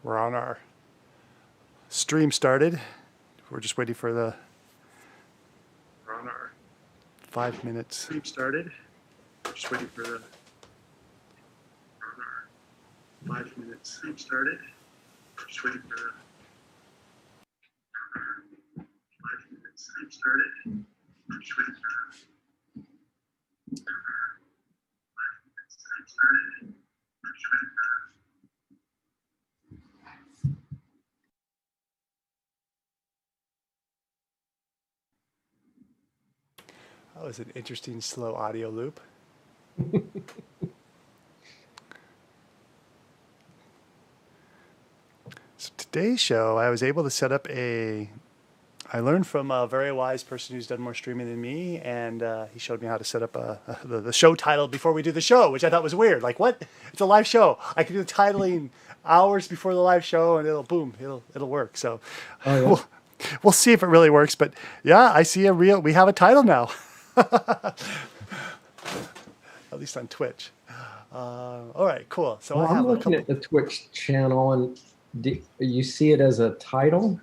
We're on our stream started. We're just waiting for the 5 minutes. Stream started. Just waiting for the 5 minutes. Stream started. Just waiting for the 5 minutes. Stream started. Just waiting for the 5 minutes. Stream started. Just waiting for That was an interesting slow audio loop. So today's show, I was able to set up I learned from a very wise person who's done more streaming than me, and he showed me how to set up the show title before we do the show, which I thought was weird. Like, what? It's a live show. I can do the titling hours before the live show, and it'll work. So we'll see if it really works. But yeah, I see we have a title now. At least on Twitch. All right, cool. So well, I'm looking at the Twitch channel, and you see it as a title?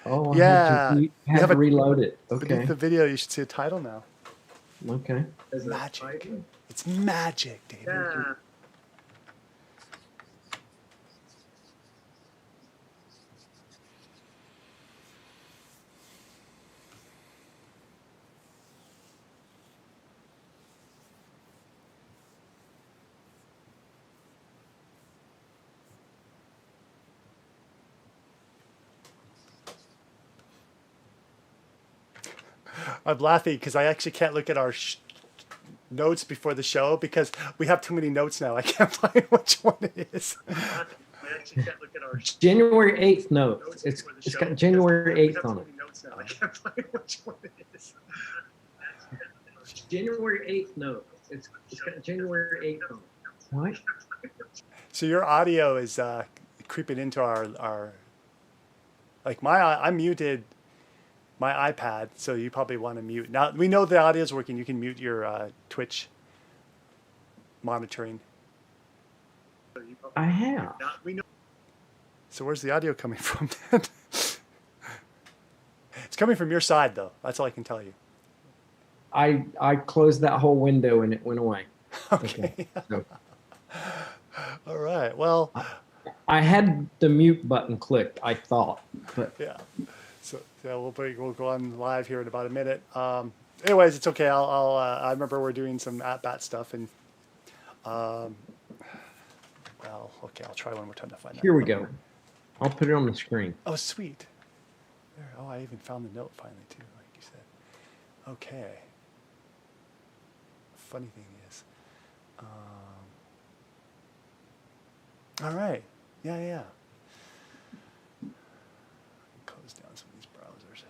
Oh, yeah. I have to reload it. Okay. Beneath the video, you should see a title now. Okay. Magic. It's magic, David. yeah. I'm laughing because I actually can't look at our notes before the show because we have too many notes now. I can't find which one it is. I actually can't look at our January 8th note. It's got January 8th on it. I can't find which one it is. January 8th note. It's got January 8th on it. What? So your audio is creeping into our like I muted my iPad, so you probably want to mute. Now we know the audio is working. You can mute your Twitch monitoring. I have. So where's the audio coming from then? It's coming from your side, though. That's all I can tell you. I closed that whole window and it went away. Okay. So, all right. Well, I had the mute button clicked, I thought, but yeah. So yeah, we'll go on live here in about a minute. Anyways, it's okay. I remember we're doing some atBats stuff, and well, okay. I'll try one more time to find that. Here we go. I'll put it on the screen. Oh, sweet. There. Oh, I even found the note finally too, like you said. Okay. Funny thing is, all right. Yeah. Close down some of these browsers.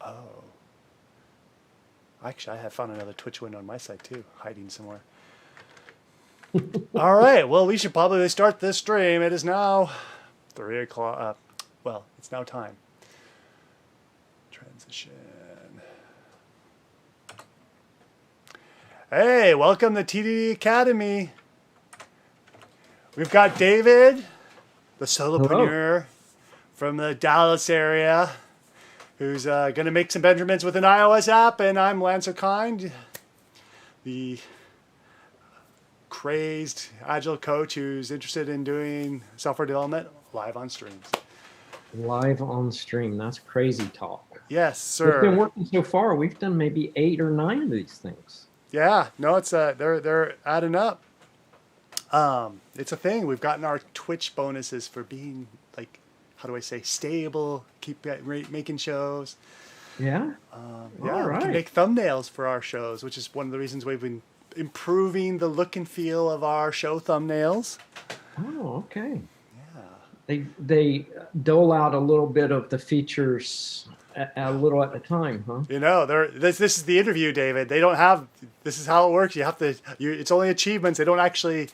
Oh. Actually, I have found another Twitch window on my side too, hiding somewhere. All right. Well, we should probably start this stream. It is now 3 o'clock. Well, it's now time. Transition. Hey, welcome to TDD.Academy. We've got David, the solopreneur from the Dallas area, who's going to make some Benjamins with an iOS app, and I'm Lance O'Kind, the crazed agile coach who's interested in doing software development live on streams. Live on stream. That's crazy talk. Yes, sir. It's been working so far. We've done maybe 8 or 9 of these things. Yeah, no, it's they're adding up. It's a thing. We've gotten our Twitch bonuses for being like, how do I say, stable, keep making shows. Yeah. Yeah, All right. We can make thumbnails for our shows, which is one of the reasons we've been improving the look and feel of our show thumbnails. Oh, okay. Yeah. They dole out a little bit of the features a little at a time, huh? You know, this is the interview, David. They don't have. This is how it works. You have to. It's only achievements. They don't actually,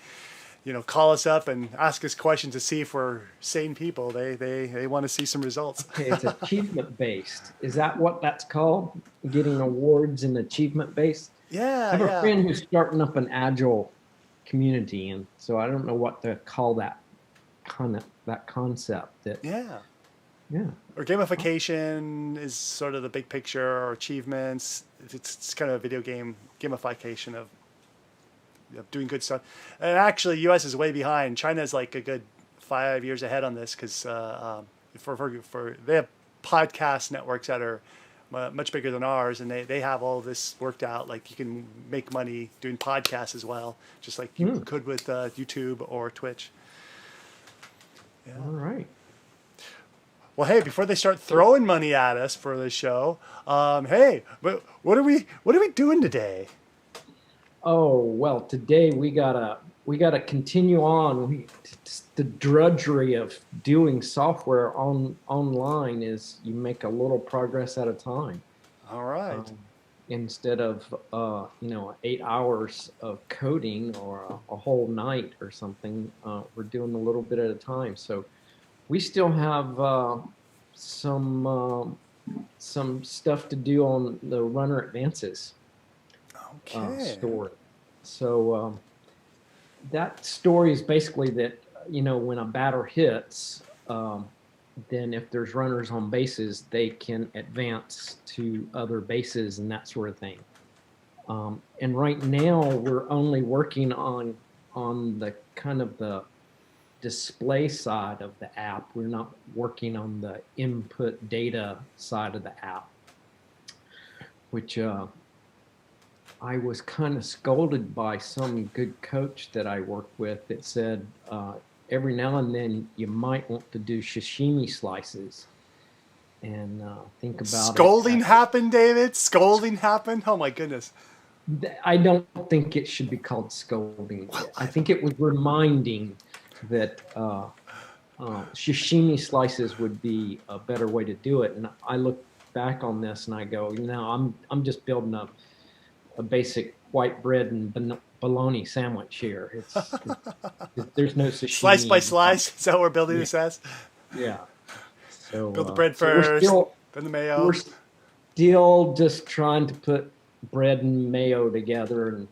call us up and ask us questions to see if we're sane people. They want to see some results. Okay, it's achievement based. Is that what that's called? Getting awards and achievement based? Yeah, I have a yeah, friend who's starting up an agile community, and so I don't know what to call that concept. That yeah. yeah, Or gamification is sort of the big picture, or achievements. It's kind of a video game gamification of doing good stuff. And actually, U.S. is way behind. China is like a good 5 years ahead on this because for they have podcast networks that are much bigger than ours, and they have all this worked out. Like you can make money doing podcasts as well, just like you could with YouTube or Twitch. Yeah. all right. Well, hey, before they start throwing money at us for the show, hey, what are we doing today? Oh well, today we gotta continue on. The drudgery of doing software online is you make a little progress at a time. All right. Instead of 8 hours of coding or a whole night or something, we're doing a little bit at a time. So we still have some stuff to do on the runner advances Okay. story. So that story is basically that when a batter hits, then if there's runners on bases, they can advance to other bases and that sort of thing. And right now we're only working on the kind of the display side of the app. We're not working on the input data side of the app, which I was kind of scolded by some good coach that I worked with that said, every now and then you might want to do sashimi slices and think about Scolding happened, David. Scolding happened. Oh my goodness. I don't think it should be called scolding. I think it was reminding that sashimi slices would be a better way to do it. And I look back on this and I go, I'm just building a basic white bread and bologna sandwich here. There's no sashimi. Slice by slice. Is that what we're building this as? Yeah. So build the bread so first, then the mayo. We're still just trying to put bread and mayo together,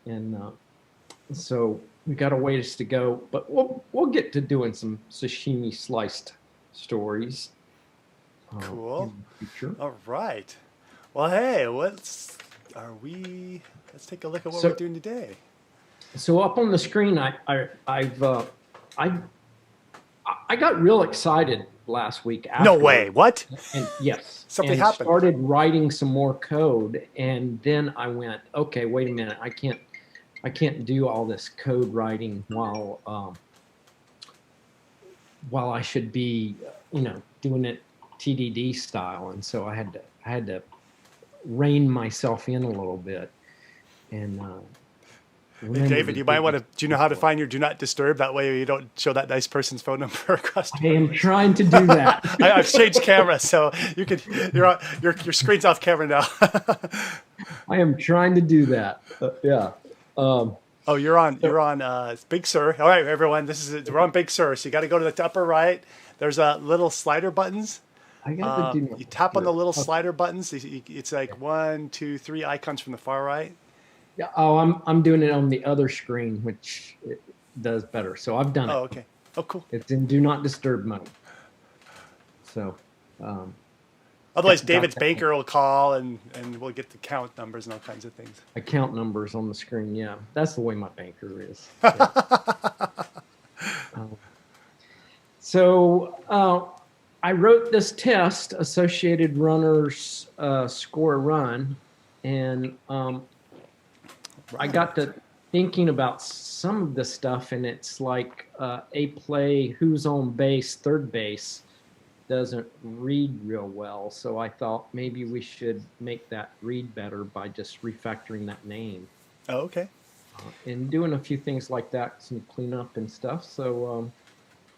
and so we got a ways to go. But we'll get to doing some sashimi sliced stories. Cool. In the future. All right. Well, hey, let's take a look at what we're doing today. So up on the screen, I got real excited last week. No way! What? And yes, Something happened. Started writing some more code, and then I went, okay, wait a minute, I can't do all this code writing while I should be doing it TDD style, and so I had to rein myself in a little bit. And hey, David, you might want to. Do you know how to find your do not disturb? That way you don't show that nice person's phone number across. I am trying to do that. I've changed camera, so you could. Your screen's off camera now. I am trying to do that. Yeah. Oh, you're on Big Sur. All right, everyone, we're on Big Sur. So you got to go to the upper right. There's little slider buttons. I got to do. You tap on the little slider buttons. It's like 1, 2, 3 icons from the far right. Yeah. Oh, I'm doing it on the other screen, which it does better. So I've done it. Oh, okay. Oh, cool. It's in do not disturb mode. So. Otherwise, David's banker will call and we'll get the count numbers and all kinds of things. Account numbers on the screen. Yeah, that's the way my banker is. Yeah. So I wrote this test, associated runners score a run, and I got to thinking about some of the stuff, and it's like a play, who's on base, third base, doesn't read real well. So I thought maybe we should make that read better by just refactoring that name. Oh, okay. And doing a few things like that, some cleanup and stuff. So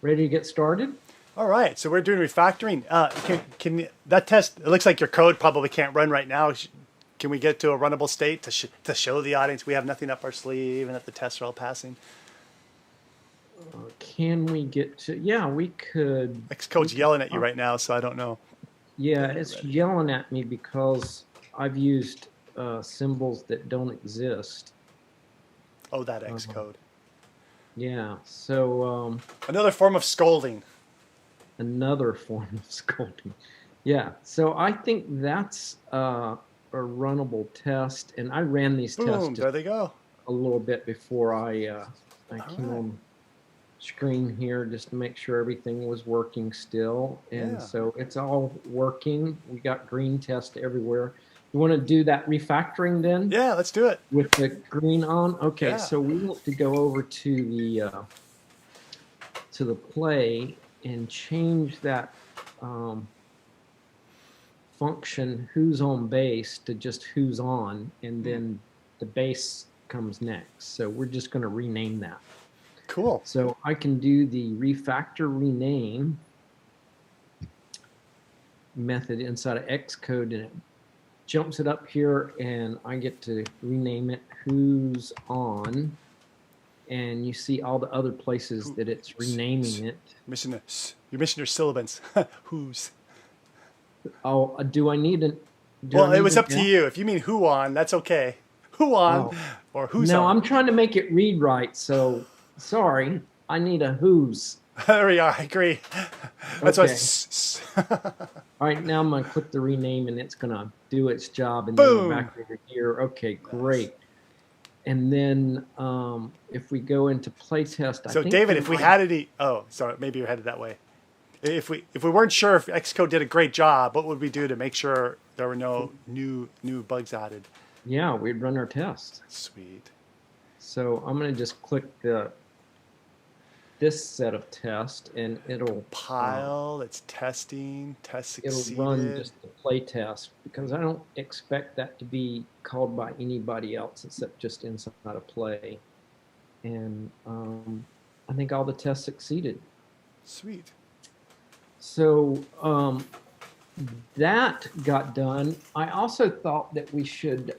ready to get started? All right. So we're doing refactoring. Can that test? It looks like your code probably can't run right now. Can we get to a runnable state to show the audience we have nothing up our sleeve and that the tests are all passing? Can we get to? Yeah, we could. Xcode's yelling at you right now, so I don't know. Yeah, it's yelling at me because I've used symbols that don't exist. Oh, that Xcode. Yeah, so Another form of scolding. another form of scolding. Yeah, so I think that's a runnable test, and I ran these tests Boom, just there they go. a little bit before I All came right. on screen here just to make sure everything was working still. And Yeah. so it's all working. We got green test everywhere. You want to do that refactoring then? Yeah, let's do it. With the green on? Okay, Yeah. so we want to go over to the play and change that function who's on base to just who's on, and then the base comes next. So we're just going to rename that. Cool. So I can do the refactor rename method inside of Xcode, and it jumps it up here, and I get to rename it who's on. And you see all the other places that it's renaming it. You're missing your syllabants. Who's? Oh, do I need an? Well, it was up to you. If you mean who on, that's okay. Who on or who's on? No, I'm trying to make it read right. So sorry, I need a who's. There we are. I agree. That's Okay. what. All right, now I'm going to click the rename, and it's going to do its job. And then Boom. we're back over here. Okay, great. And then if we go into playtest, I So think David, if we had any, oh, sorry, maybe you're headed that way. If we weren't sure if Xcode did a great job, what would we do to make sure there were no new bugs added? Yeah, we'd run our test. Sweet. So I'm going to just click this set of test, and it'll Pile. It's testing. Test succeeded. it'll run just the play test, because I don't expect that to be called by anybody else except just inside a play. And I think all the tests succeeded. Sweet. So that got done. I also thought that we should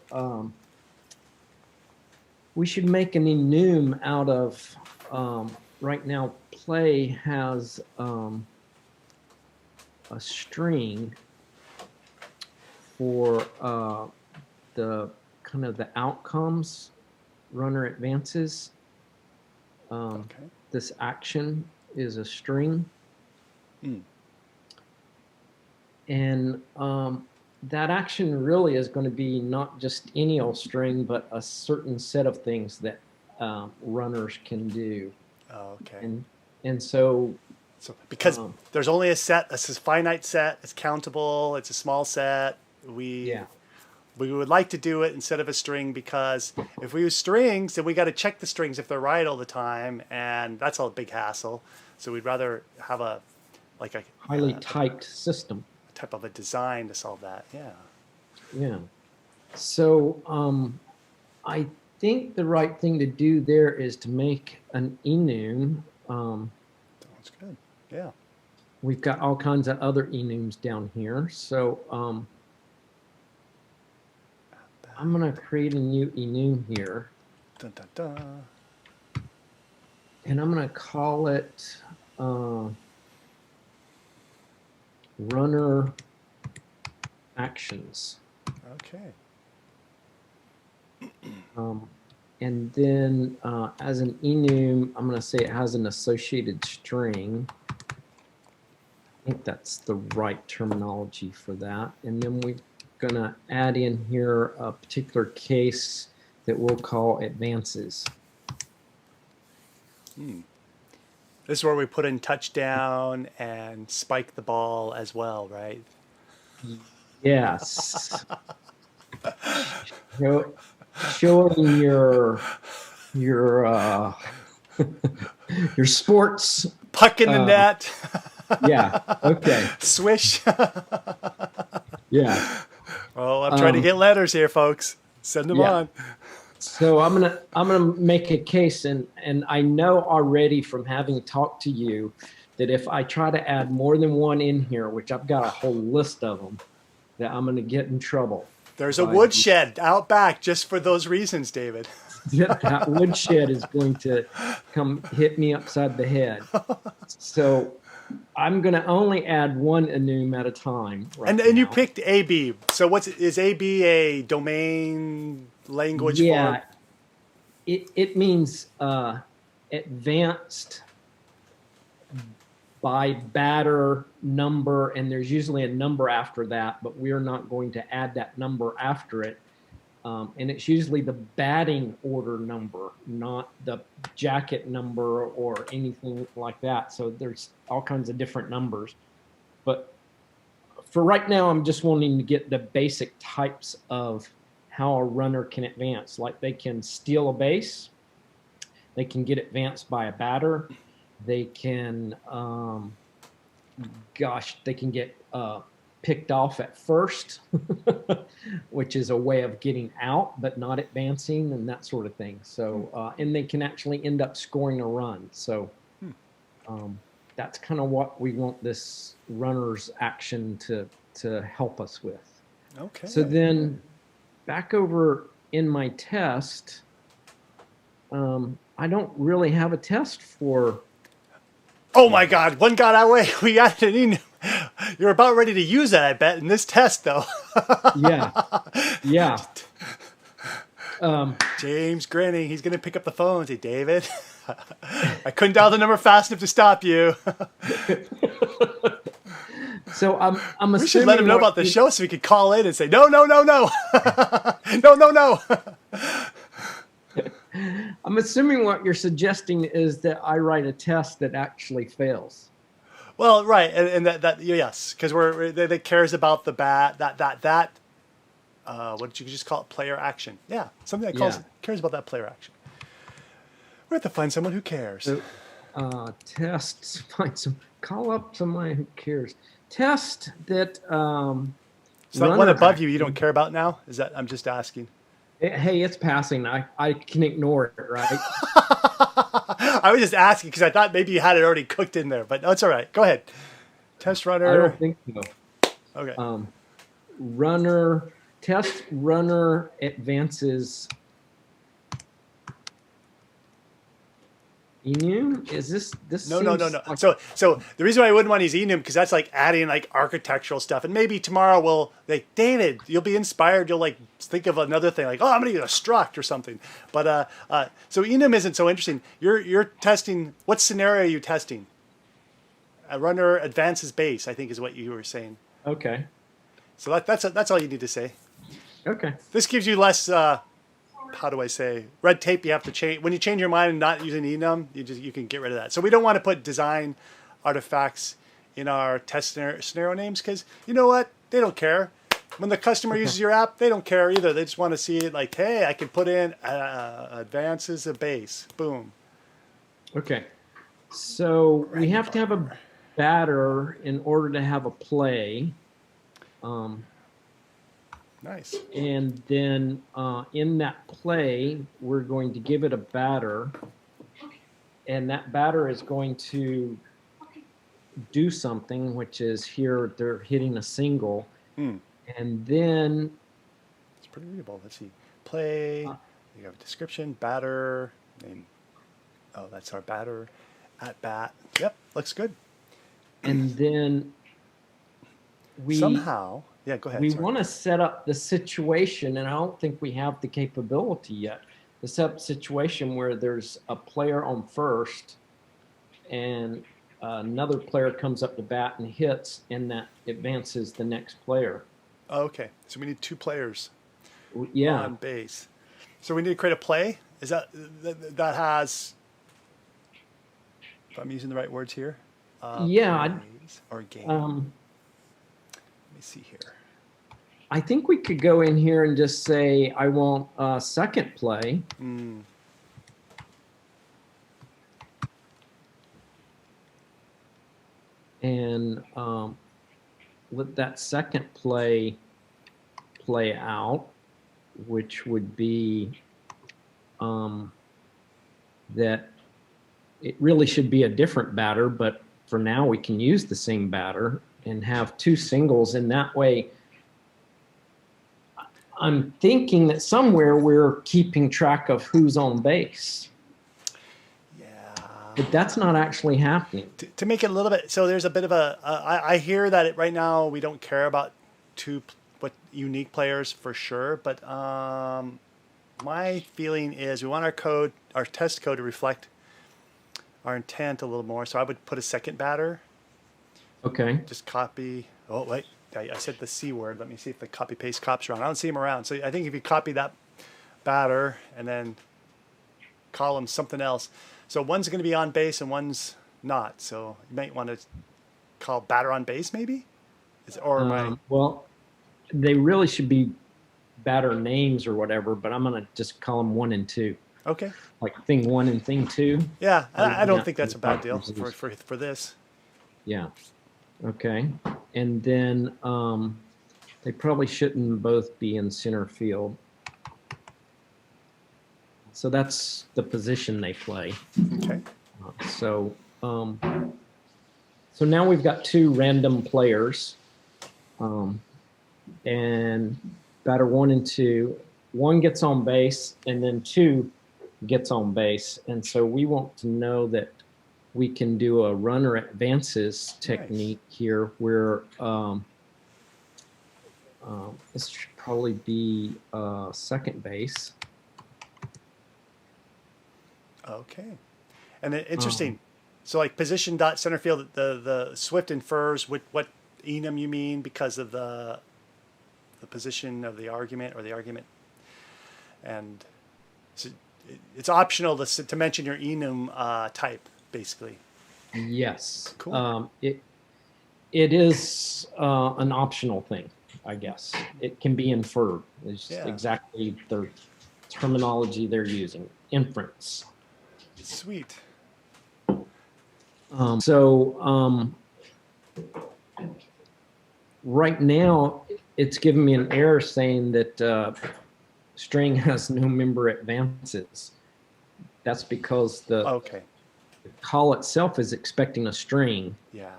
make an enum out of right now. Play has a string for the kind of the outcomes runner advances. Okay. This action is a string. And that action really is going to be not just any old string, but a certain set of things that runners can do. Oh, okay. And so because there's only a set, it's a finite set, it's countable, it's a small set. We would like to do it instead of a string, because if we use strings, then we got to check the strings if they're right all the time, and that's a big hassle. So we'd rather have a highly typed system. Type of a design to solve that. Yeah. So I think the right thing to do there is to make an enum. Sounds good. Yeah. We've got all kinds of other enums down here. So I'm going to create a new enum here. Dun, dun, dun. And I'm going to call it runner actions. Okay. And then as an enum, I'm going to say it has an associated string. I think that's the right terminology for that. And then we're going to add in here a particular case that we'll call advances. This is where we put in touchdown and spike the ball as well, right? Yes. Showing your your sports puck in the net. Yeah. Okay. Swish. Yeah. Oh, I'm trying to get letters here, folks. Send them on. So I'm gonna make a case, and I know already from having talked to you that if I try to add more than one in here, which I've got a whole list of them, that I'm gonna get in trouble. There's a woodshed out back just for those reasons, David. That woodshed is going to come hit me upside the head. So I'm going to only add one enum at a time. Right And you now. picked AB. So is AB a domain language Yeah, for? it means advanced by batter number, and there's usually a number after that, but we are not going to add that number after it. And it's usually the batting order number, not the jacket number or anything like that. So there's all kinds of different numbers. But for right now, I'm just wanting to get the basic types of how a runner can advance. Like they can steal a base, they can get advanced by a batter, they can, they can get picked off at first, which is a way of getting out but not advancing and that sort of thing. So, and they can actually end up scoring a run. So that's kind of what we want this runner's action to help us with. Okay. So then back over in my test, I don't really have a test for. Oh my God! One got our way. We got an enum. You're about ready to use that, I bet, in this test, though. Yeah. James grinning. He's gonna pick up the phone and say, "David, I couldn't dial the number fast enough to stop you." So I'm We should let him know about the show so we could call in and say, "No, no, no, no, no, no, no." I'm assuming what you're suggesting is that I write a test that actually fails. Well, right, and that yes, because that cares about the bat that what did you just call it? Player action. Yeah, something that cares about that player action. We have to find someone who cares. So, tests. Call up somebody who cares. Test that. So that one above you don't care about now? Is that? I'm just asking. Hey, it's passing. I can ignore it, right? I was just asking because I thought maybe you had it already cooked in there, but no, it's all right. Go ahead. Test runner. I don't think so. Okay. Test runner advances. Enum? Is this No. Like... So the reason why I wouldn't want to use enum because that's like adding like architectural stuff, and maybe tomorrow we'll like David, you'll be inspired. You'll like think of another thing like, oh, I'm gonna use a struct or something. But so enum isn't so interesting. You're testing. What scenario are you testing? A runner advances base, I think, is what you were saying. Okay. So that's all you need to say. Okay. This gives you less. How do I say red tape? You have to change when you change your mind and not using enum. You can get rid of that. So we don't want to put design artifacts in our test scenario names because you know what? They don't care. When the customer uses your app, they don't care either. They just want to see it like, hey, I can put in advances a base. Boom. Okay. So we have to have a batter in order to have a play. Nice. And then in that play, we're going to give it a batter. And that batter is going to do something, which is here they're hitting a single. And then... It's pretty readable. Let's see. Play. You have a description, batter, name. Oh, that's our batter. atBat. Yep, looks good. And then we... Somehow... Yeah, go ahead. We want to set up the situation, and I don't think we have the capability yet, to set up a situation where there's a player on first and another player comes up to bat and hits, and that advances the next player. Oh, okay. So we need two players on base. So we need to create a play? Is that has, if I'm using the right words here? Plays or game. Let me see here. I think we could go in here and just say, I want a second play. And let that second play out, which would be that it really should be a different batter, but for now we can use the same batter and have two singles. And that way, I'm thinking that somewhere we're keeping track of who's on base. Yeah, But that's not actually happening. To make it a little bit, so there's a bit of a. I hear that right now we don't care about unique players for sure, but my feeling is we want our test code to reflect our intent a little more. So I would put a second batter. Okay. Just copy. Oh wait, I said the C word. Let me see if the copy paste cop's around. I don't see him around. So I think if you copy that batter and then call him something else. So one's going to be on base and one's not. So you might want to call batter on base maybe? Well, they really should be batter names or whatever, but I'm going to just call them 1 and 2. Okay. Like thing 1 and thing 2. Yeah, I don't think that's a bad deal for this. Yeah. Okay. And then they probably shouldn't both be in center field. So that's the position they play. Okay. So now we've got 2 random players, and batter 1 and 2. 1 gets on base, and then 2 gets on base. And so we want to know that we can do a runner advances technique here, where this should probably be second base. Okay. And interesting. So like position dot center field, the Swift infers what enum you mean because of the position of the argument or the argument. And so it's optional to mention your enum type, basically. Yes. Cool. It is an optional thing, I guess. It can be inferred. It's exactly the terminology they're using. Inference. Sweet. Right now, it's giving me an error saying that string has no member advances. That's because the call itself is expecting a string. Yeah.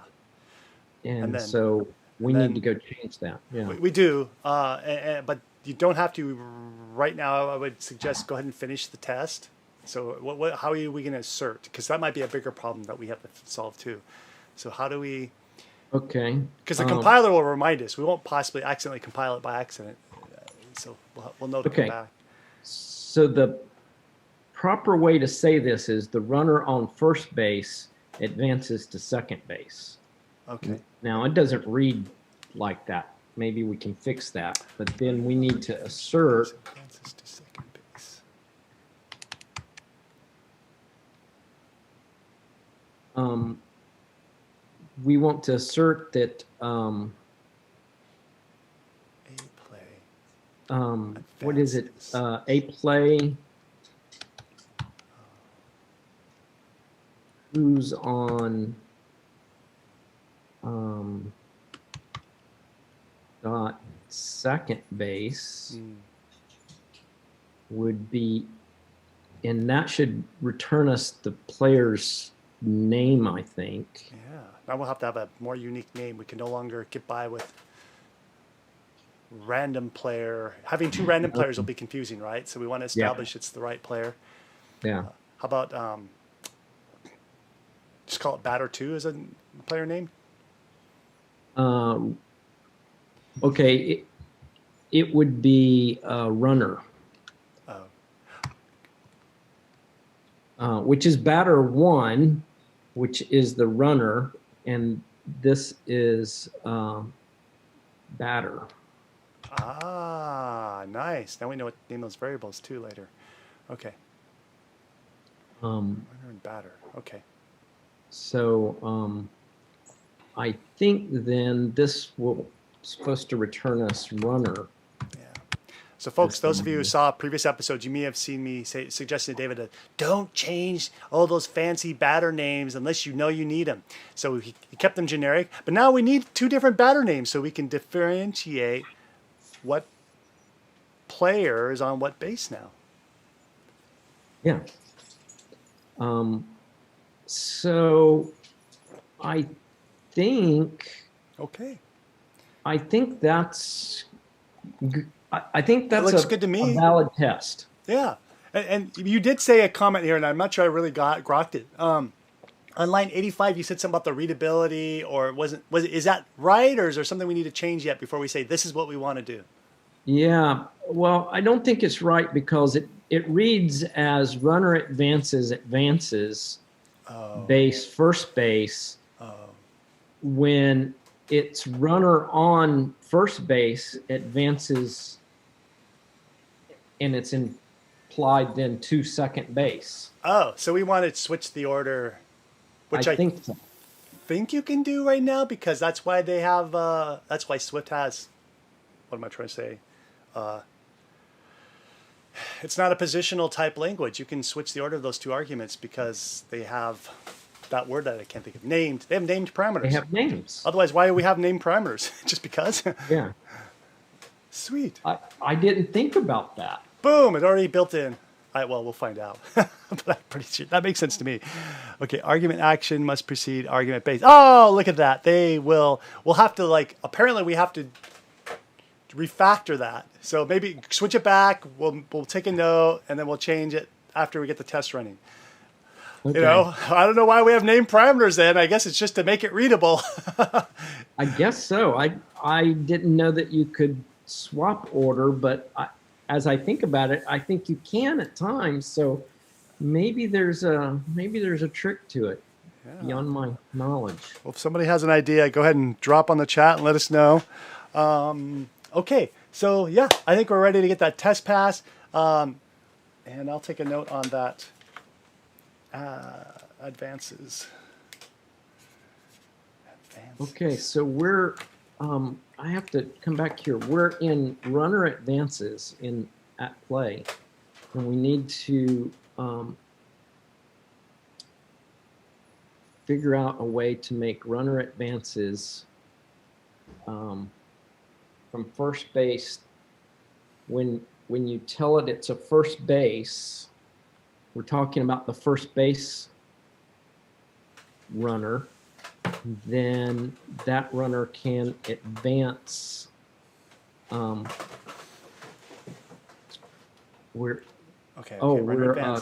And so we need to go change that. Yeah. We do, but you don't have to right now. I would suggest go ahead and finish the test. So how are we going to assert? Because that might be a bigger problem that we have to solve too. So how do we? Okay. Because the compiler will remind us. We won't possibly accidentally compile it by accident. So we'll know to come back. So the proper way to say this is the runner on first base advances to second base. Okay. Now it doesn't read like that. Maybe we can fix that. But then we need to assert. Advances to second base. We want to assert that what is it? A play who's on second base would be, and that should return us the player's name, I think. Yeah. Now we'll have to have a more unique name. We can no longer get by with random player. Having 2 random players will be confusing, right? So we want to establish it's the right player. Yeah. How about just call it batter 2 as a player name? Okay. It would be runner. Which is batter 1, which is the runner, and this is batter. Ah, nice. Now we know what to name those variables too later. Okay. Runner and batter. Okay. So I think then this will supposed to return us runner. So folks, those of you who saw previous episodes, you may have seen me suggesting to David to don't change all those fancy batter names unless you know you need them. So he kept them generic, but now we need 2 different batter names so we can differentiate what player is on what base now. Yeah. So I think. Okay. I think that's. I think that's looks good to me. A valid test. Yeah. And you did say a comment here, and I'm not sure I really grokked it. On line 85, you said something about the readability, or is that right, or is there something we need to change yet before we say this is what we want to do? Yeah, well, I don't think it's right because it reads as runner advances, Oh, base, first base, oh, when it's runner on first base advances and it's implied then to second base. oh. So we want to switch the order, I which I think so. think you can do right now because that's why they have. That's why Swift has. What am I trying to say? It's not a positional type language. You can switch the order of those two arguments because they have that word that I can't think of. Named. They have named parameters. They have names. Otherwise, why do we have named parameters? Just because? Yeah. Sweet. I didn't think about that. Boom! It's already built in. Well, we'll find out. But I'm pretty sure that makes sense to me. Okay, argument action must precede argument base. Oh, look at that. We'll have to apparently we have to refactor that. So maybe switch it back. We'll take a note and then we'll change it after we get the test running. Okay. I don't know why we have named parameters then. I guess it's just to make it readable. I guess so. I didn't know that you could swap order, but as I think about it, I think you can at times. So maybe there's a trick to it beyond my knowledge. Well, if somebody has an idea, go ahead and drop on the chat and let us know. Okay, so yeah, I think we're ready to get that test pass. And I'll take a note on that. Advances. Okay, so we're, I have to come back here. We're in runner advances at play, and we need to figure out a way to make runner advances from first base. When you tell it it's a first base, we're talking about the first base runner, then that runner can advance. We're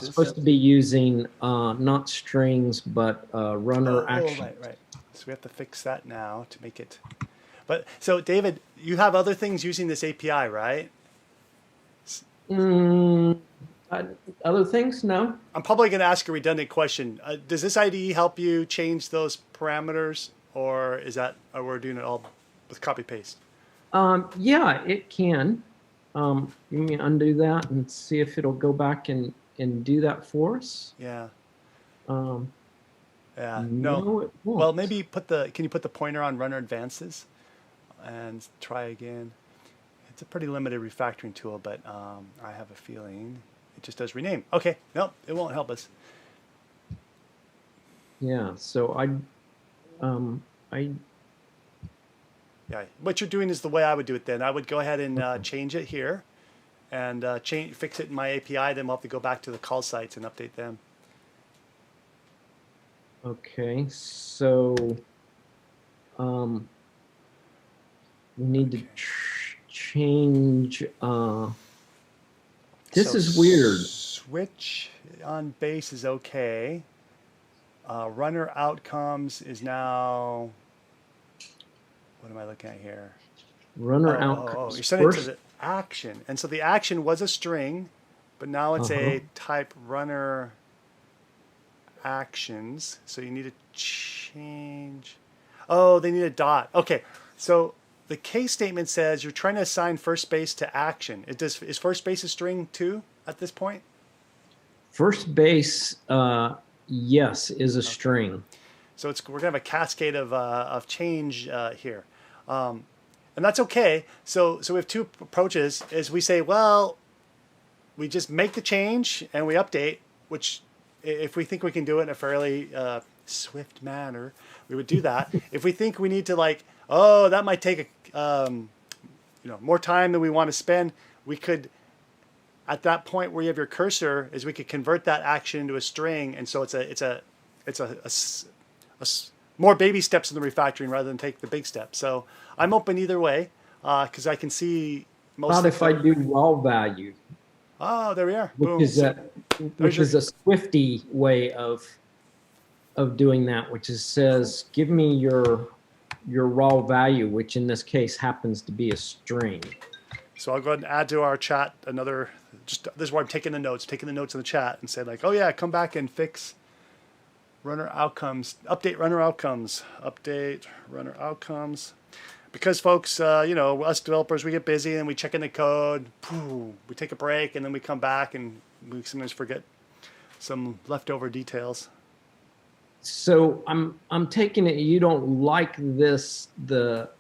supposed to be using not strings, but runner action. Right. So we have to fix that now to make it. But so David, you have other things using this API, right? Other things? No. I'm probably going to ask a redundant question. Does this IDE help you change those parameters, or we're doing it all with copy paste? Yeah, it can. You mean undo that and see if it'll go back and do that for us? Yeah. Yeah. No. It won't. Well, maybe can you put the pointer on runner advances and try again? It's a pretty limited refactoring tool, but I have a feeling it just does rename. Okay. Nope, it won't help us. Yeah. So Yeah, what you're doing is the way I would do it then. I would go ahead and change it here and fix it in my API. Then we'll have to go back to the call sites and update them. Okay, so we need to change. This is weird. Switch on base is okay. Runner outcomes is now. What am I looking at here? Runner outcomes. You're sending it to the action. And so the action was a string, but now it's a type runner actions. So you need to change. Oh, they need a dot. Okay. So the case statement says you're trying to assign first base to action. Is first base a string too at this point? First base, yes, is a string. So we're gonna have a cascade of change here, and that's okay. So we have two approaches. Is we say, well, we just make the change and we update, which if we think we can do it in a fairly swift manner, we would do that. If we think we need to that might take more time than we want to spend, we could. At that point where you have your cursor, we could convert that action into a string, and so it's more baby steps in the refactoring rather than take the big step. So I'm open either way because I can see most. What if I do raw value? Oh, there we are. Which is a Swifty way of of doing that, which is says, give me your raw value, which in this case happens to be a string. So I'll go ahead and add to our chat another, just this is where I'm taking the notes in the chat and say like, oh yeah, come back and fix runner outcomes, update runner outcomes. Because folks, you know, us developers, we get busy and we check in the code, we take a break, and then we come back and we sometimes forget some leftover details. So I'm taking it you don't like this, the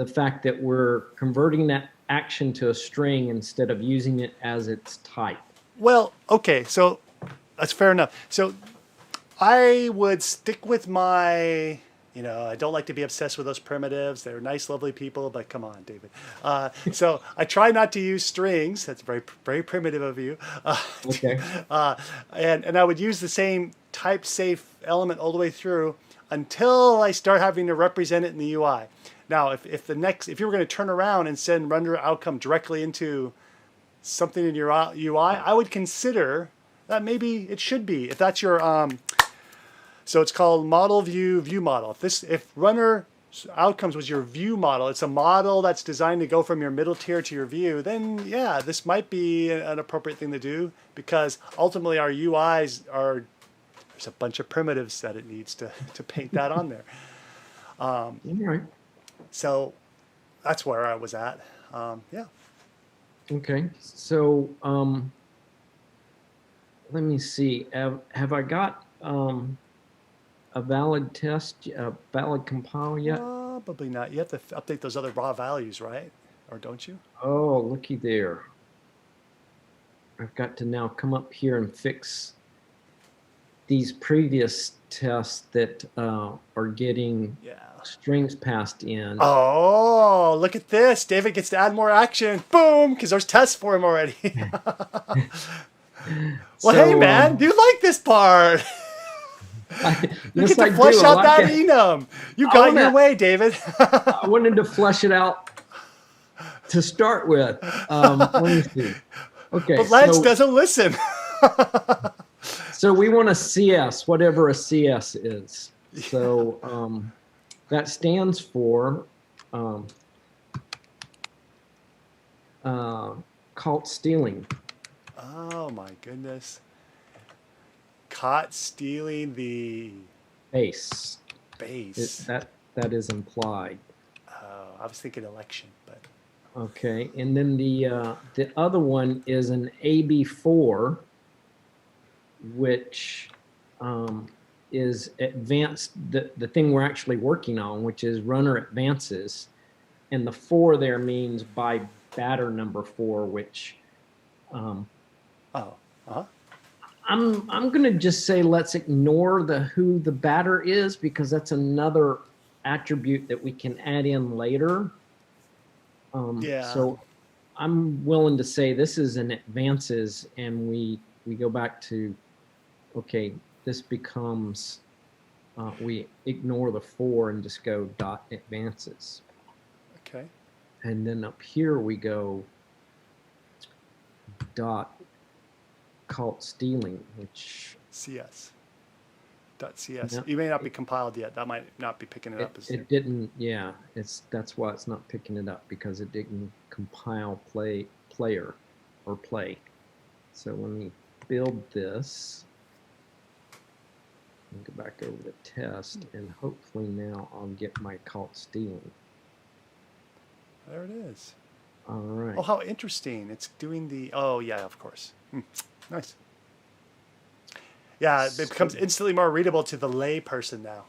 fact that we're converting that action to a string instead of using it as its type. Well, okay, so that's fair enough. So I would stick with my, you know, I don't like to be obsessed with those primitives. They're nice, lovely people, but come on, David. So I try not to use strings. That's very, very primitive of you. Okay. And I would use the same type safe element all the way through until I start having to represent it in the UI. Now, if you were going to turn around and send render outcome directly into something in your UI, I would consider that maybe it should be. If that's your, so it's called model view model. If runner outcomes was your view model, it's a model that's designed to go from your middle tier to your view, then yeah, this might be an appropriate thing to do, because ultimately our UIs are, there's a bunch of primitives that it needs to paint that on there. All right. So that's where I was at. Yeah. Okay. So let me see. Have I got a valid test, a valid compile yet? Probably not. You have to update those other raw values, right? Or don't you? Oh, looky there. I've got to now come up here and fix these previous tests that are getting strings passed in. Oh, look at this. David gets to add more action. Boom, because there's tests for him already. Well, hey, man, you like this part. You get to flesh out that enum. You got your way, David. I wanted to flesh it out to start with. Let me see. Okay, but Lance doesn't listen. So we want a CS, whatever a CS is. So that stands for caught stealing. Oh my goodness. Caught stealing the base. That is implied. Oh, I was thinking election, but okay. And then the other one is an AB4, which is advanced, the thing we're actually working on, which is runner advances, and the 4 there means by batter number 4, which I'm going to just say let's ignore who the batter is, because that's another attribute that we can add in later. So I'm willing to say this is an advances, and we go back to, okay, this becomes, we ignore the 4 and just go dot advances. Okay. And then up here we go dot caught stealing, which CS. .cs. Yep. You may not be compiled yet. That might not be picking it up. It didn't. Yeah, that's why it's not picking it up, because it didn't compile player or play. So let me build this and go back over the test, and hopefully now I'll get my caught stealing. There it is. All right. Oh, how interesting! It's doing the. Oh yeah, of course. Nice. Yeah, it becomes instantly more readable to the lay person now.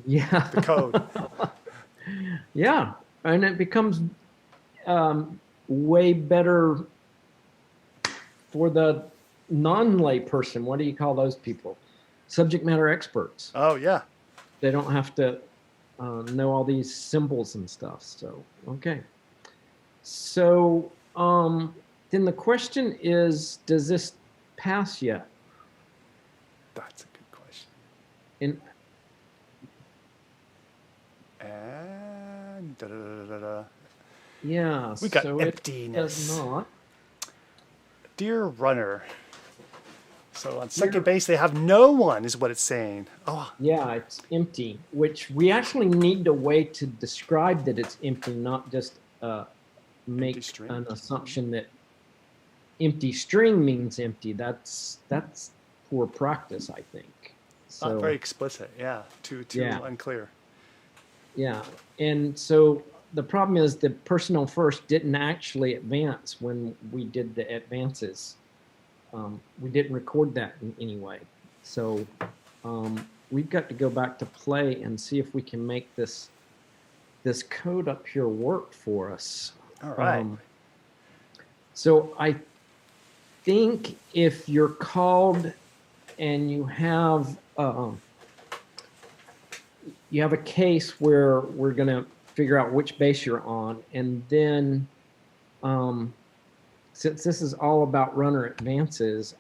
Yeah. The code. Yeah, and it becomes way better for the non-lay person. What do you call those people? Subject matter experts. Oh, yeah. They don't have to know all these symbols and stuff. So, okay. So, then the question is, does this pass yet? That's a good question. And yeah, we got so emptiness. It does not. Dear runner, So on second base, they have no one, is what it's saying. Oh, Yeah, it's empty, which we actually need a way to describe that it's empty, not just make string. an assumption that empty string means empty. That's poor practice, I think. So not very explicit. Yeah, too Yeah. unclear. yeah, and so the problem is the personnel first didn't actually advance when we did the advances. We didn't record that in any way. So we've got to go back to play and see if we can make this code up here work for us. All right. So I think if you're called and you have a case where we're going to figure out which base you're on, and then since this is all about runner advances,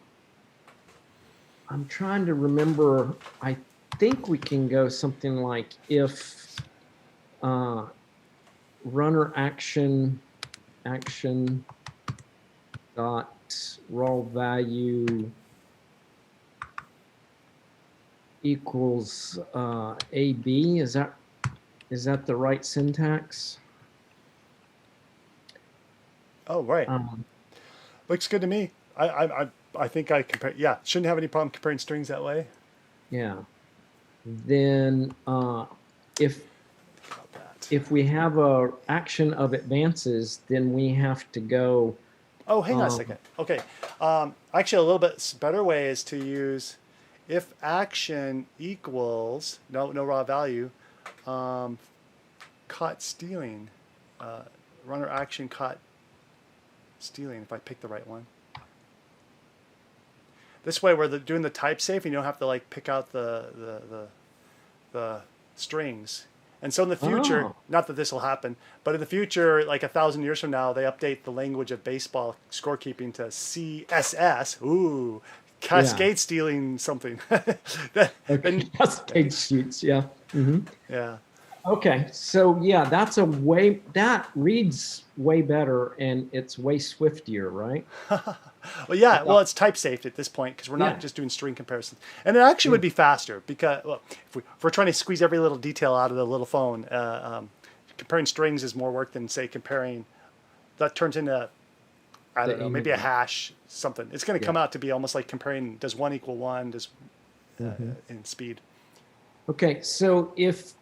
I'm trying to remember. I think we can go something like if runner action dot raw value equals AB. Is that the right syntax? Oh, right. Looks good to me. I think I compare. Yeah, shouldn't have any problem comparing strings that way. Yeah. Then if we have a action of advances, then we have to go. Oh, hang on a second. Okay. Actually, a little bit better way is to use if action equals no raw value, caught stealing, runner action caught stealing. If I pick the right one. This way, we're doing the type safe, and you don't have to like pick out the strings. And so in the future, not that this will happen, but in the future, like 1,000 years from now, they update the language of baseball scorekeeping to CSS. Ooh, cascade stealing something. Cascade shoots, yeah. Mm-hmm. Yeah. Okay, so yeah, that reads way better and it's way swiftier, right? Well, yeah. Well, it's type safe at this point because we're not just doing string comparisons, and it actually would be faster because if we're trying to squeeze every little detail out of the little phone, comparing strings is more work than say comparing. That turns into I don't know, maybe a hash something. It's going to come out to be almost like comparing does 1 equal 1 does in speed. Okay, so if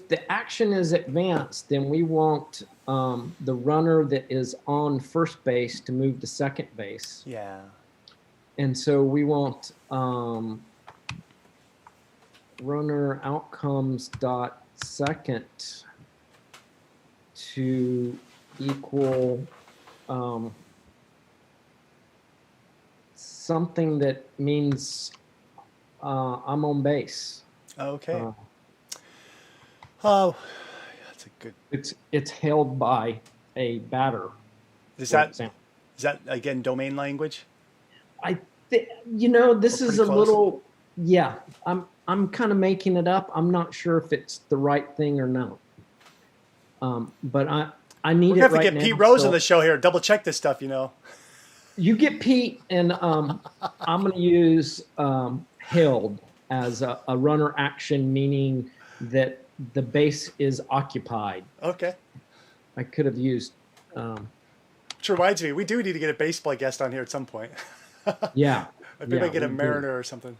the action is advanced, then we want the runner that is on first base to move to second base. Yeah. And so we want runner outcomes dot second to equal something that means I'm on base. Okay. Oh, that's a good. It's held by a batter. Is that again domain language? This is a little. Yeah, I'm kind of making it up. I'm not sure if it's the right thing or not. But I need it right now. We have to get Pete Rose on the show here. Double check this stuff, You get Pete, and I'm going to use held as a runner action, meaning that the base is occupied. Okay. I could have used. Which reminds me, we do need to get a baseball guest on here at some point. Yeah. Maybe I get a Mariner or something.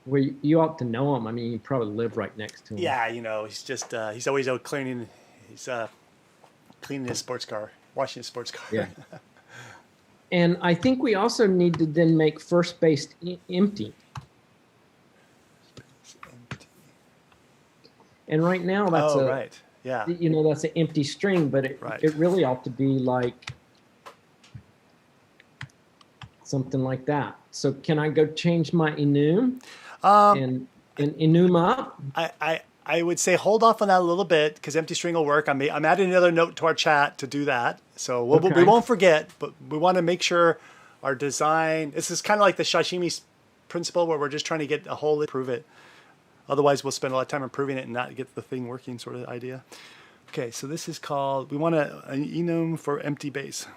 Well, you ought to know him. I mean, you probably live right next to him. Yeah, he's just he's always out cleaning. He's cleaning his sports car, washing his sports car. Yeah. And I think we also need to then make first base empty. And right now that's right. Yeah. That's an empty string, but it really ought to be like something like that. So can I go change my enum and enum up? I would say hold off on that a little bit because empty string will work. I'm adding another note to our chat to do that. So we won't forget, but we want to make sure our design. This is kind of like the sashimi principle where we're just trying to get a whole improve it. Otherwise, we'll spend a lot of time improving it and not get the thing working sort of idea. Okay, so this is called, we want an enum for empty base.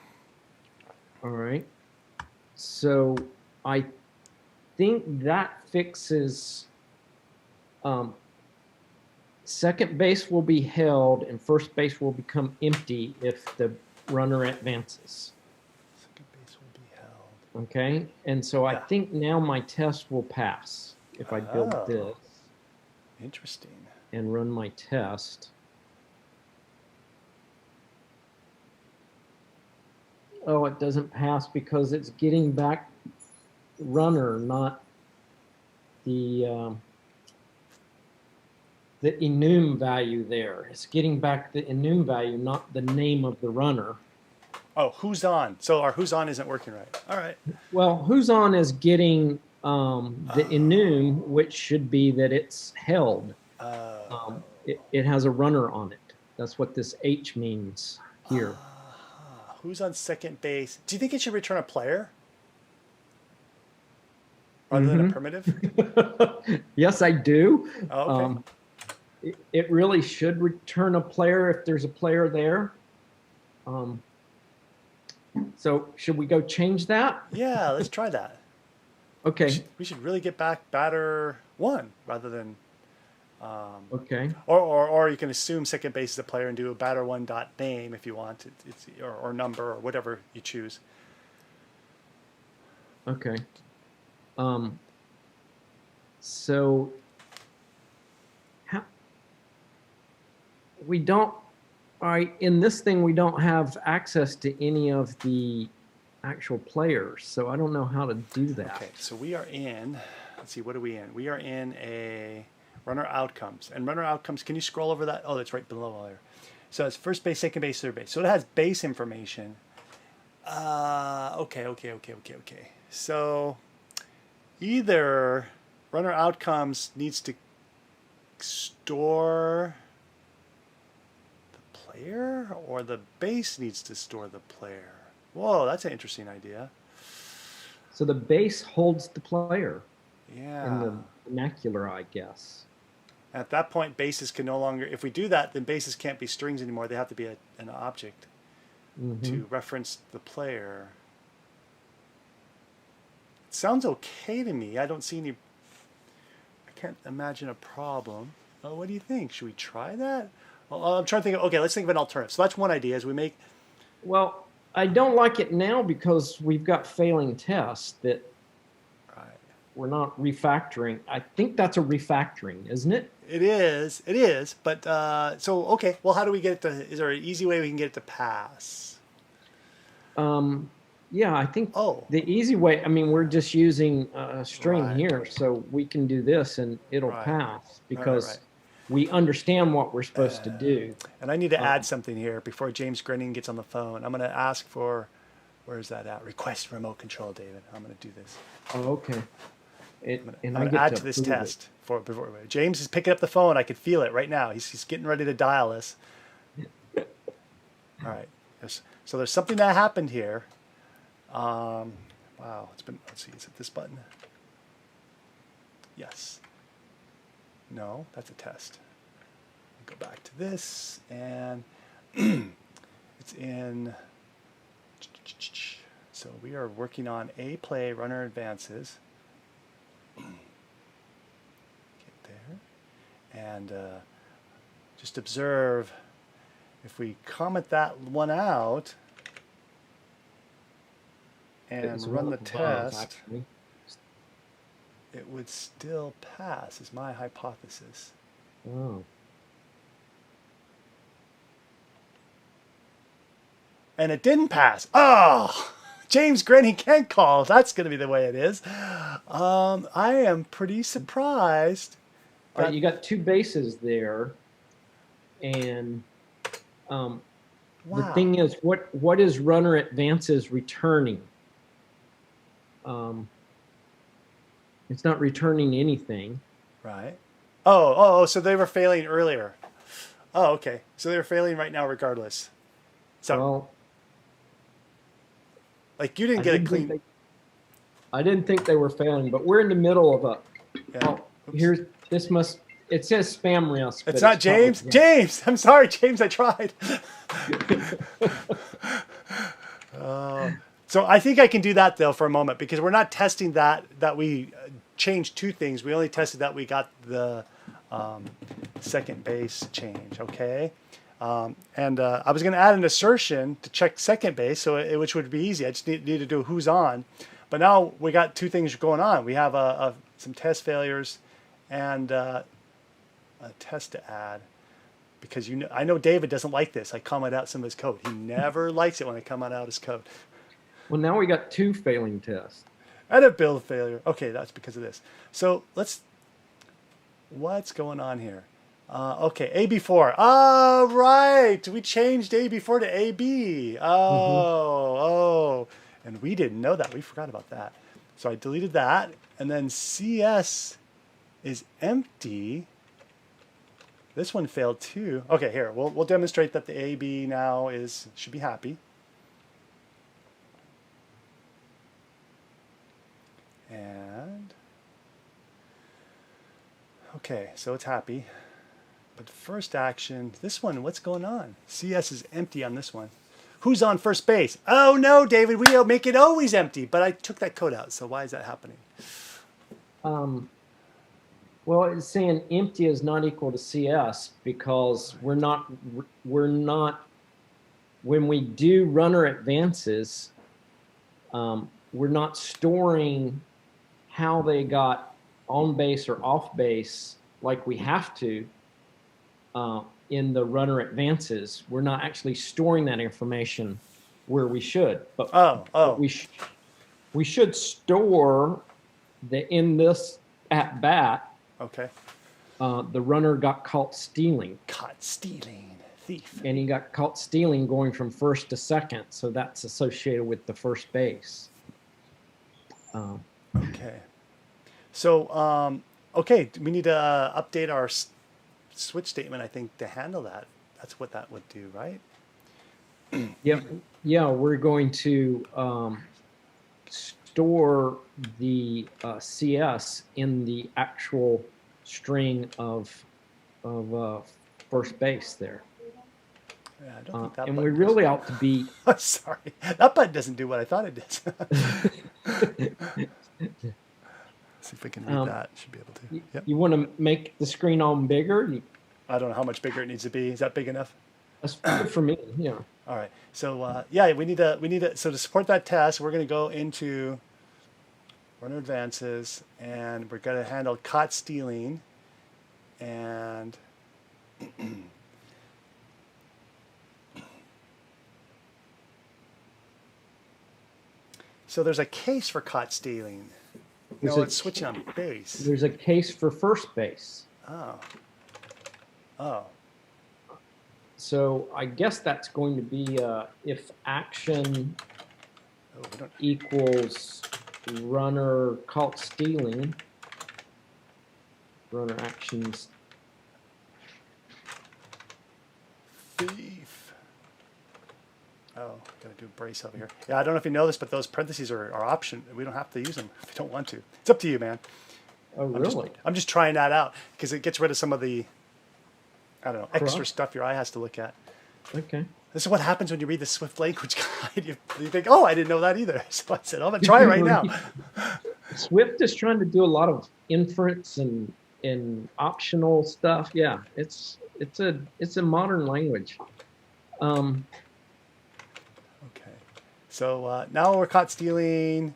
All right. So I think that fixes second base will be held and first base will become empty if the runner advances. Second base will be held. Okay, and so I Yeah. think now my test will pass if I build Oh. this Interesting. and run my test. Oh, it doesn't pass because it's getting back runner, not the enum value there. It's getting back the enum value, not the name of the runner. Oh, who's on? So our who's on isn't working right. All right. Well, who's on is getting the enum, which should be that it's held. It has a runner on it. That's what this H means here. Who's on second base? Do you think it should return a player rather than a primitive? Yes, I do. Oh, okay. It really should return a player if there's a player there. So should we go change that? Yeah, let's try that. Okay. We should really get back batter one rather than. Okay. Or you can assume second base is a player and do a batter one dot name if you want, or number or whatever you choose. Okay. So we don't. All right, in this thing, we don't have access to any of the actual players, so I don't know how to do that. Okay, so we are in, let's see, what are we in? We are in a runner outcomes. And runner outcomes, can you scroll over that? Oh, that's right below there. So it's first base, second base, third base. So it has base information. Okay. So either runner outcomes needs to store player or the base needs to store the player. Whoa, that's an interesting idea. So the base holds the player. Yeah. In the vernacular, I guess. At that point, bases can no longer, if we do that, then bases can't be strings anymore. They have to be an object to reference the player. It sounds okay to me. I don't see any, I can't imagine a problem. Oh, what do you think? Should we try that? Well, I'm trying to think of, okay, let's think of an alternative. So that's one idea is we make. Well, I don't like it now because we've got failing tests that we're not refactoring. I think that's a refactoring, isn't it? It is. But so, okay, well, how do we get it to, is there an easy way we can get it to pass? Yeah, I think the easy way, I mean, we're just using a string here, so we can do this and it'll pass because we understand what we're supposed to do. And I need to add something here before James Grenning gets on the phone. I'm going to ask for, where's that at? Request remote control, David. I'm going to do this. Oh, okay. I'm going to add to this test. Before James is picking up the phone. I can feel it right now. He's getting ready to dial us. All right. So there's something that happened here. Wow. It's been, let's see, is it this button? Yes. No, that's a test. Go back to this and it's in. So we are working on a play runner advances. Get there. And just observe if we comment that one out and run the test, it would still pass, is my hypothesis. Oh. And it didn't pass. Oh, James Grenny can't call. That's going to be the way it is. I am pretty surprised. All right, you got two bases there. And the thing is, what is runner advances returning? It's not returning anything. Right. Oh, so they were failing earlier. Oh, okay. So they're failing right now regardless. So, well, like you didn't get a clean. I didn't think they were failing, but we're in the middle of a. Yeah. Oh, here's this must. It says spam risk. It's not James. James, I'm sorry, James. I tried. So I think I can do that though for a moment because we're not testing that we changed two things. We only tested that we got the second base change, okay? I was going to add an assertion to check second base, which would be easy. I just need to do who's on. But now we got two things going on. We have some test failures and a test to add. Because I know David doesn't like this. I comment out some of his code. He never likes it when I comment out his code. Well, now we got 2 failing tests. And a build failure. Okay, that's because of this. So what's going on here? Okay, AB4. Oh, right. We changed AB4 to AB. Oh. And we didn't know that. We forgot about that. So I deleted that. And then CS is empty. This one failed too. Okay, here, we'll demonstrate that the AB now should be happy. And, okay, so it's happy. But first action, this one, what's going on? CS is empty on this one. Who's on first base? Oh no, David, we don't make it always empty, but I took that code out, so why is that happening? Well, it's saying empty is not equal to CS because we're not, when we do runner advances, we're not storing how they got on base or off base like we have to in the runner advances. We're not actually storing that information where we should. But, but we should store in this at bat. Okay. The runner got caught stealing. Caught stealing, thief. And he got caught stealing going from first to second, so that's associated with the first base. Okay. So, okay, we need to update our switch statement, I think, to handle that. That's what that would do, right? Yeah, we're going to store the CS in the actual string of first base there. Yeah, I don't think that and we really ought to be. Sorry, that button doesn't do what I thought it did. See if we can read that. Should be able to. Yep. You want to make the screen on bigger? I don't know how much bigger it needs to be. Is that big enough? That's good for me. Yeah. All right. So yeah, we need to. So to support that test, we're going to go into runner advances, and we're going to handle caught stealing, and so there's a case for caught stealing. No, it's switching on base. There's a case for first base. Oh. So I guess that's going to be if action equals runner caught stealing, runner actions. Thief. Oh, gotta do a brace over here. Yeah, I don't know if you know this, but those parentheses are option. We don't have to use them if you don't want to. It's up to you, man. Oh, really? I'm just trying that out because it gets rid of some of the, I don't know, extra stuff your eye has to look at. Okay. This is what happens when you read the Swift language guide. You think, oh, I didn't know that either. So I said, I'm going to try it right now. Swift is trying to do a lot of inference and optional stuff. Yeah, it's a modern language. Okay. So now we're caught stealing,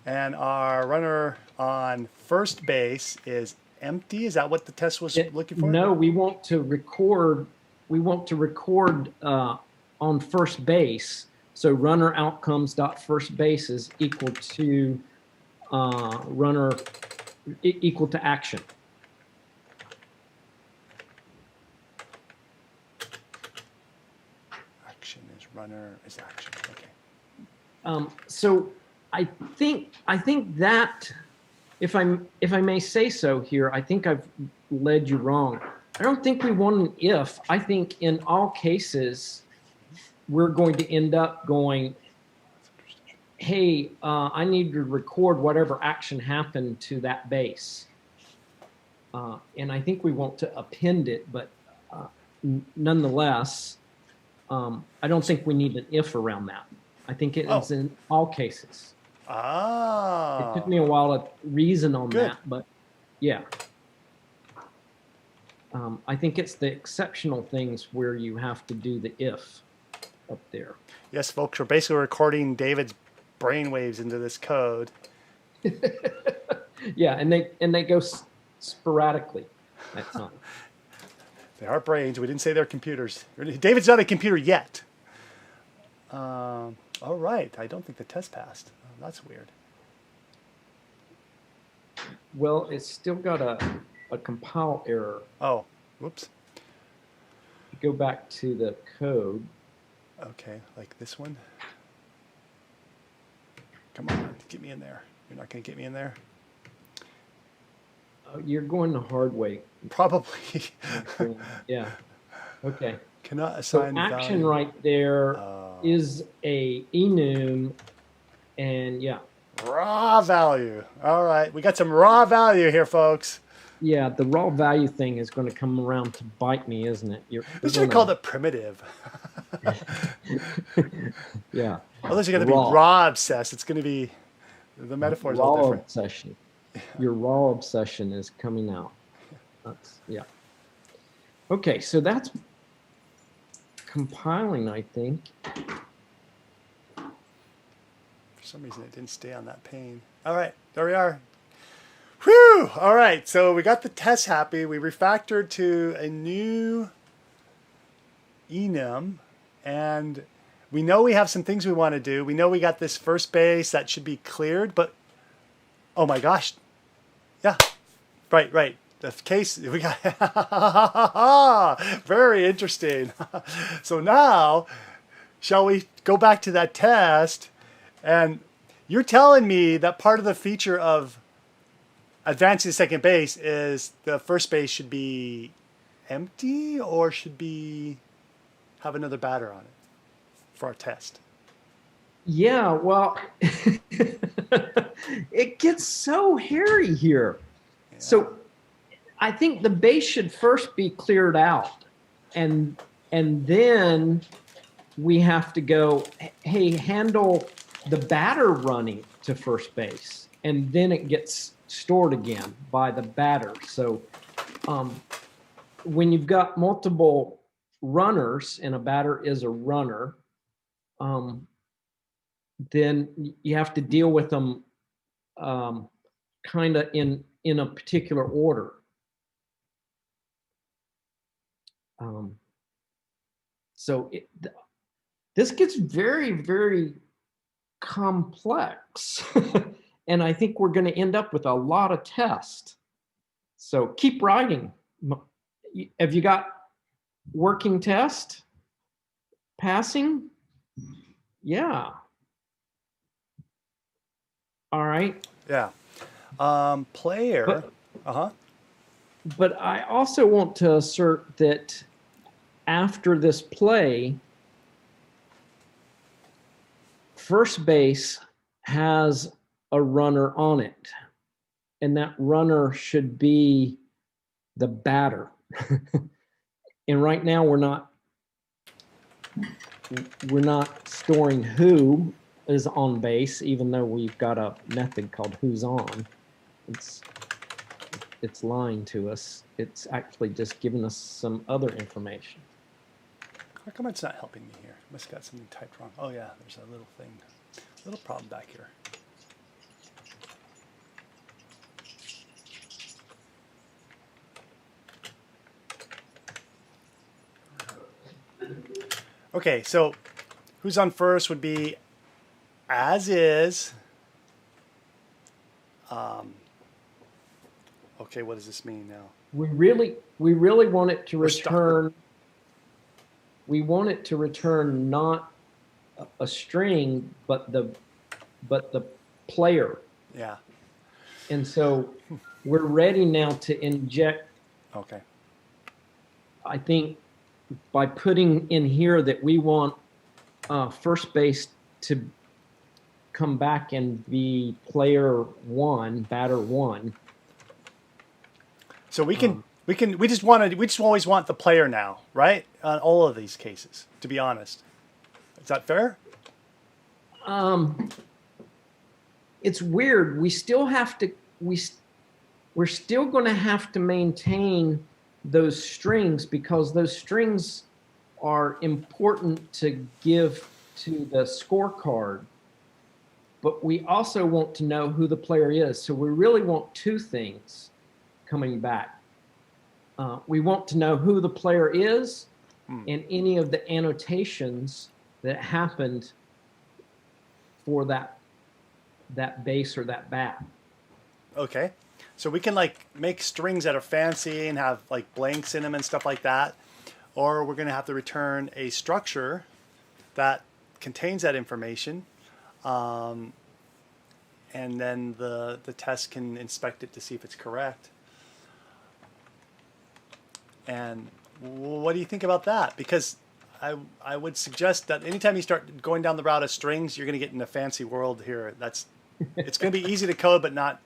and our runner on first base is empty. Is that what the test was looking for? No, we want to record. We want to record on first base. So runner outcomes dot first base is equal to runner equal to action. Action is runner is action. Okay. So I think that if I may say so here, I think I've led you wrong. I don't think we want an if. I think in all cases, we're going to end up going, hey, I need to record whatever action happened to that base. And I think we want to append it, but nonetheless, I don't think we need an if around that. I think it is in all cases. Ah. It took me a while to reason on Good. that, but yeah. I think it's the exceptional things where you have to do the if up there. Yes, folks, we're basically recording David's brainwaves into this code. Yeah, and they go sporadically at times. They are brains. We didn't say they're computers. David's not a computer yet. All right. I don't think the test passed. Oh, that's weird. Well, it's still got a compile error. Oh, whoops. Go back to the code. Okay, like this one. Come on, get me in there. You're not going to get me in there? You're going the hard way. Probably. Yeah. Okay. Cannot So assign action value. right there is a enum, and yeah. Raw value. All right, we got some raw value here, folks. Yeah, the raw value thing is going to come around to bite me, isn't it? They should have called it primitive. Yeah. Unless you're going to be raw obsessed, it's going to be, the metaphor is all Raw different. obsession. Your raw obsession is coming out. That's, yeah. Okay, so that's compiling, I think. For some reason, it didn't stay on that pane. All right, there we are. Whew! All right, so we got the test happy. We refactored to a new enum, and we know we have some things we want to do. We know we got this first base that should be cleared, but oh my gosh. Yeah, right. The case, we got, very interesting. So now, shall we go back to that test? And you're telling me that part of the feature of advancing to second base is the first base should be empty or should be have another batter on it for our test? Yeah, well, it gets so hairy here. Yeah. So I think the base should first be cleared out, and then we have to go, hey, handle the batter running to first base, and then it gets stored again by the batter. So when you've got multiple runners and a batter is a runner, then you have to deal with them kind of in a particular order. So this gets very, very complex. And I think we're going to end up with a lot of tests. So keep writing. Have you got working test? Passing? Yeah. All right. Yeah. Player. But I also want to assert that after this play, first base has a runner on it, and that runner should be the batter. And right now we're not storing who is on base, even though we've got a method called who's on. It's lying to us. It's actually just giving us some other information. How come it's not helping me here? Must have got something typed wrong. Oh yeah, there's a little thing, little problem back here. Okay, so who's on first would be as is. Okay, what does this mean now? We really want it to return. We want it to return not a string, but the player. Yeah. And so we're ready now to inject. Okay. I think by putting in here that we want first base to come back and be player one, batter one. So we just always want the player now, right? On all of these cases, to be honest. Is that fair? it's weird. We still have to we're still going to have to maintain those strings because those strings are important to give to the scorecard. But we also want to know who the player is. So we really want two things coming back. We want to know who the player is and any of the annotations that happened for that base or that bat. Okay. So we can like make strings that are fancy and have like blanks in them and stuff like that. Or we're going to have to return a structure that contains that information. And then the test can inspect it to see if it's correct. And what do you think about that? Because I would suggest that anytime you start going down the route of strings, you're going to get in a fancy world here. It's going to be easy to code, but not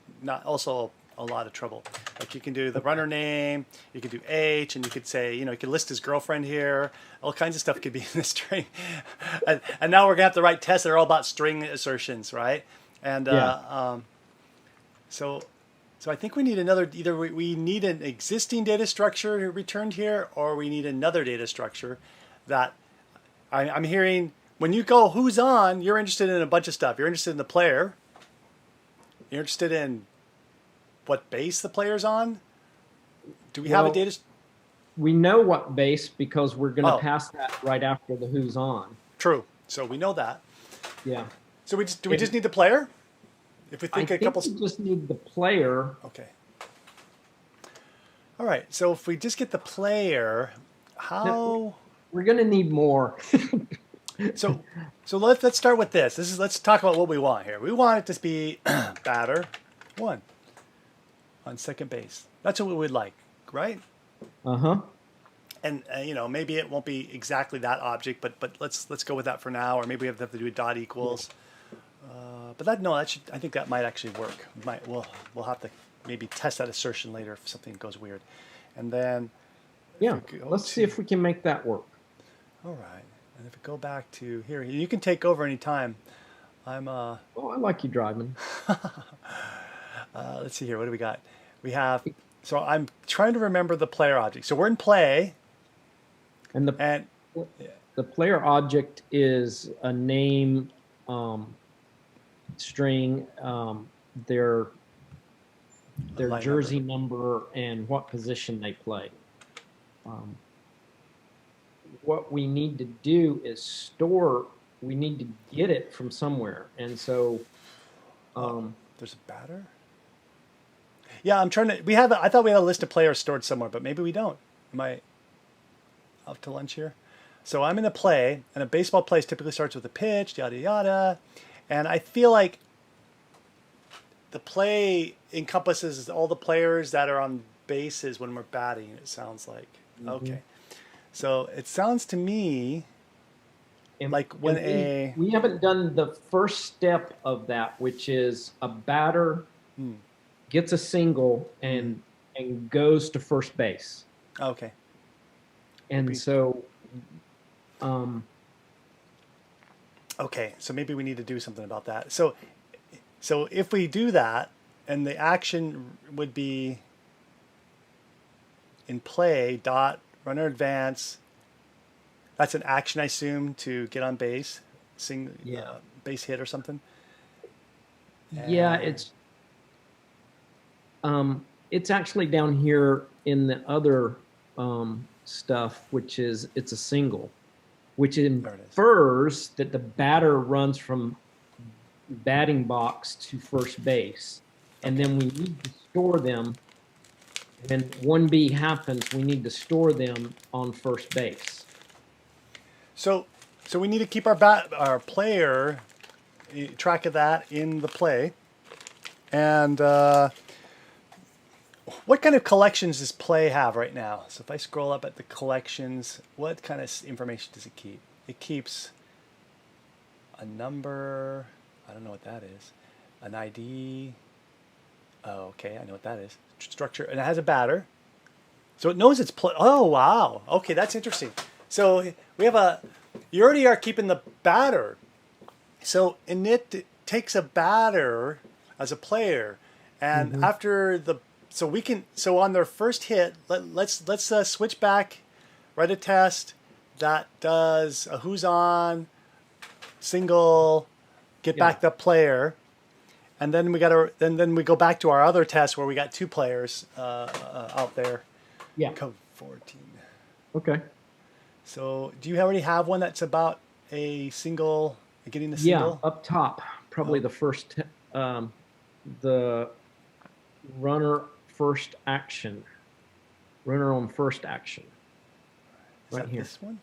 also a lot of trouble. Like you can do the runner name, you can do H, and you could say, you can list his girlfriend here. All kinds of stuff could be in the string. and now we're gonna have to write tests that are all about string assertions, right? And so I think we need either we need an existing data structure returned here, or we need another data structure that I'm hearing when you go who's on, you're interested in a bunch of stuff. You're interested in the player. You're interested in what base the player's on. Do we have a data? We know what base because we're going to pass that right after the who's on. True. So we know that. Yeah. So we just need the player? If we think we just need the player. Okay. All right. So if we just get the player, how? No, we're going to need more. So let's start with this. Let's talk about what we want here. We want it to be batter 1 on second base. That's what we would like, right? Uh-huh. And maybe it won't be exactly that object, but let's go with that for now. Or maybe we have to do a dot equals. But I think that might actually work. We'll have to maybe test that assertion later if something goes weird. And then let's see if we can make that work. All right. And if we go back to here, you can take over any time. I like you driving. Let's see here. What do we got? We have. So I'm trying to remember the player object. So we're in play. And the player object is a name string, their jersey number, and what position they play. What we need to do is we need to get it from somewhere. And so there's a batter? Yeah, I thought we had a list of players stored somewhere, but maybe we don't. Am I out to lunch here? So I'm in a play, and a baseball play typically starts with a pitch, yada, yada. And I feel like the play encompasses all the players that are on bases when we're batting, it sounds like. Mm-hmm. Okay. So it sounds to me like when we haven't done the first step of that, which is a batter gets a single and goes to first base. Okay. And so okay, so maybe we need to do something about that. So if we do that, and the action would be in play dot runner advance. That's an action, I assume, to get on base, base hit or something. Yeah, it's actually down here in the other stuff, which is it's a single, which infers that the batter runs from batting box to first base, and then we need to store them. When 1B happens, we need to store them on first base. So we need to keep our player track of that in the play. And what kind of collections does play have right now? So if I scroll up at the collections, what kind of information does it keep? It keeps a number. I don't know what that is. An ID. Oh, okay, I know what that is. Structure, and it has a batter, so it knows it's play. Oh, wow. Okay, that's interesting. So we have you already are keeping the batter. So init takes a batter as a player, and after the so on their first hit, let's switch back, write a test that does a who's on, single, get back the player, and then then we go back to our other test where we got 2 players out there. Yeah. Code 14. Okay. So do you already have one that's about a single, getting a single? Yeah, up top, probably the first, the runner first action, runner on first action. Is Right that here. this one?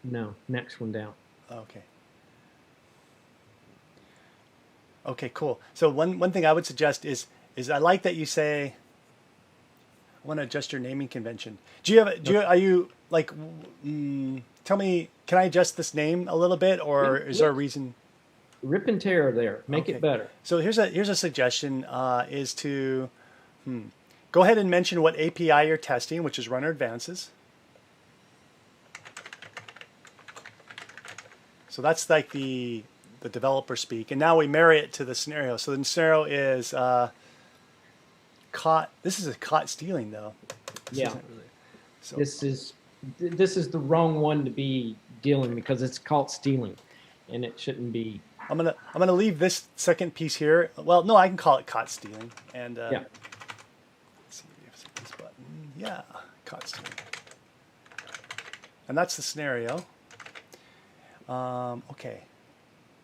No, next one down. Okay. Okay, cool. So one thing I would suggest is I like that you say, I want to adjust your naming convention. Are you like, tell me, can I adjust this name a little bit, or is there a reason? Rip and tear there, make it better. So here's a suggestion, is to go ahead and mention what API you're testing, which is runner advances. So that's like the developer speak, and now we marry it to the scenario. So the scenario is caught. This is a caught stealing, though. Yeah. So This is the wrong one to be dealing, because it's caught stealing, and it shouldn't be. I'm gonna leave this second piece here. Well, no, I can call it caught stealing. And Yeah. let's see if it's this button. Yeah, caught stealing. And that's the scenario. Okay.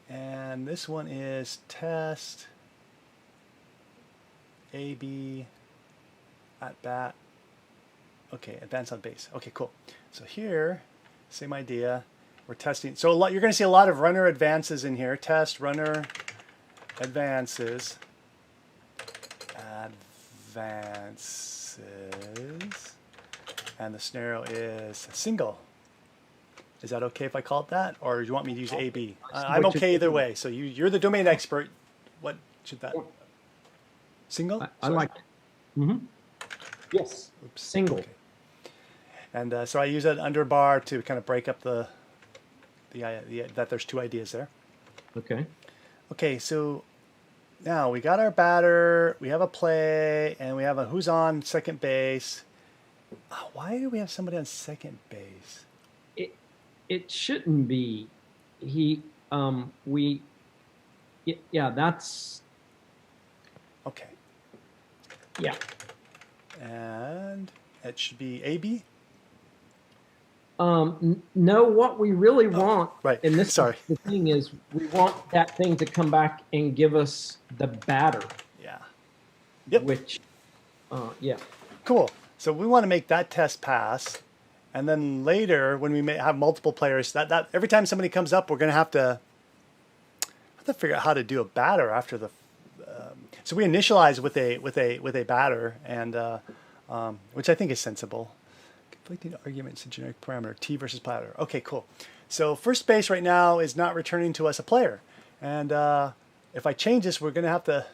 And this one is test AB atBat. Okay, advance on base. Okay, cool. So here, same idea. We're testing. So you're going to see a lot of runner advances in here. Test runner advances. Advances. And the scenario is single. Is that okay if I call it that, or do you want me to use AB? I'm okay either way. So you're the domain expert. What should that? Single? I like it. Mm-hmm. Yes. Oops. Single. Okay. And so I use an underbar to kind of break up the that there's 2 ideas there. Okay. Okay, so now we got our batter, we have a play, and we have a who's on second base. Why do we have somebody on second base? It shouldn't be. Yeah, that's. Okay. Yeah. And it should be AB? No, what we really want, right. and this Sorry. the thing is, we want that thing to come back and give us the batter. Yeah. Yep. Which, yeah. Cool. So we want to make that test pass, and then later when we have multiple players, that every time somebody comes up, we're going to have to figure out how to do a batter after the. So we initialize with a batter, and which I think is sensible. Conflicting arguments in generic parameter T versus batter. Okay, cool. So first base right now is not returning to us a player, and if I change this, we're going to have to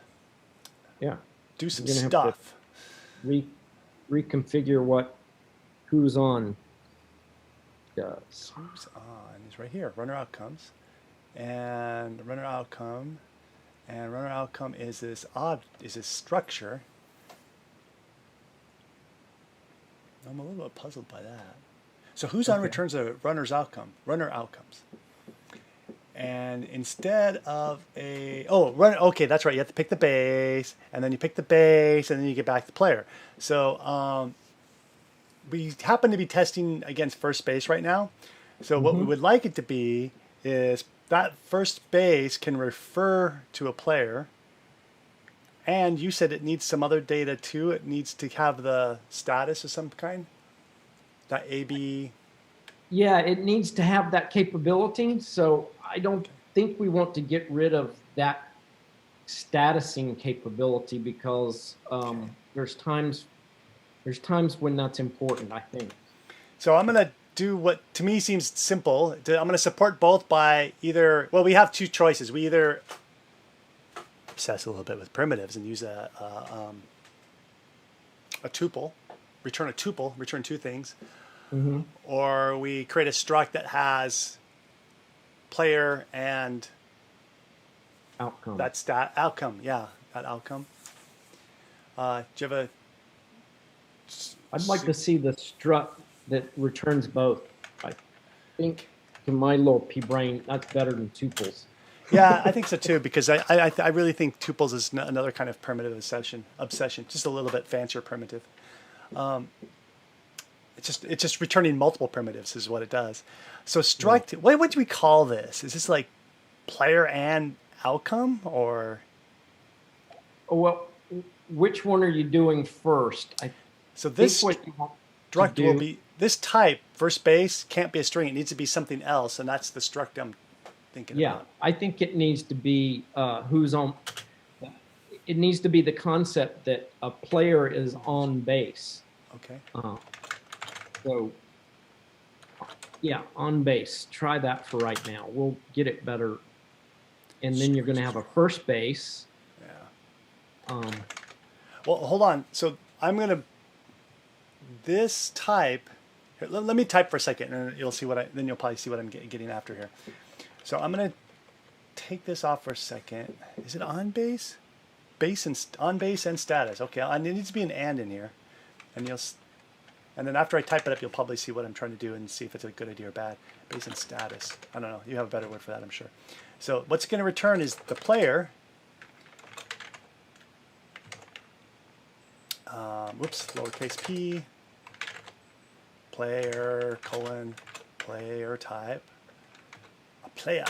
do some stuff. Reconfigure what who's on does. Who's on is right here. Runner outcomes, and runner outcome, is this structure. I'm a little bit puzzled by that. So who's on returns a runner outcomes. And instead of okay, that's right. You have to pick the base, and then you pick the base, and then you get back the player. So we happen to be testing against first base right now. So what we would like it to be is that first base can refer to a player. And you said it needs some other data too. It needs to have the status of some kind. That AB. Yeah, it needs to have that capability. So I don't think we want to get rid of that statusing capability, because there's times when that's important, I think. So I'm going to do what to me seems simple. I'm going to support both by either. Well, we have 2 choices. We either obsess a little bit with primitives and use a tuple, return 2 things, or we create a struct that has player and outcome. that outcome. Yeah, at outcome. Do you have a? I'd like to see the struct that returns both. I think, to my little pea brain, that's better than tuples. Yeah, I think so too, because I really think tuples is another kind of primitive obsession, just a little bit fancier primitive. It's just returning multiple primitives is what it does. So struct, what do we call this? Is this like player and outcome, or? Well, which one are you doing first? So this what you want to struct will do- be, this type, first base, can't be a string. It needs to be something else, and that's the struct I'm thinking Yeah, about. I think it needs to be who's on. It needs to be the concept that a player is on base. Okay. So, yeah, on base. Try that for right now. We'll get it better. And then you're going to have a first base. Yeah. Well, hold on. So I'm going to, this type, here, let me type for a second, and you'll see then you'll probably see what I'm getting after here. So I'm going to take this off for a second. Is it on base? On base and status. Okay, it needs to be an and in here. And then after I type it up, you'll probably see what I'm trying to do and see if it's a good idea or bad. Base and status. I don't know. You have a better word for that, I'm sure. So what's going to return is the player. Lowercase p. Player, player type. A player.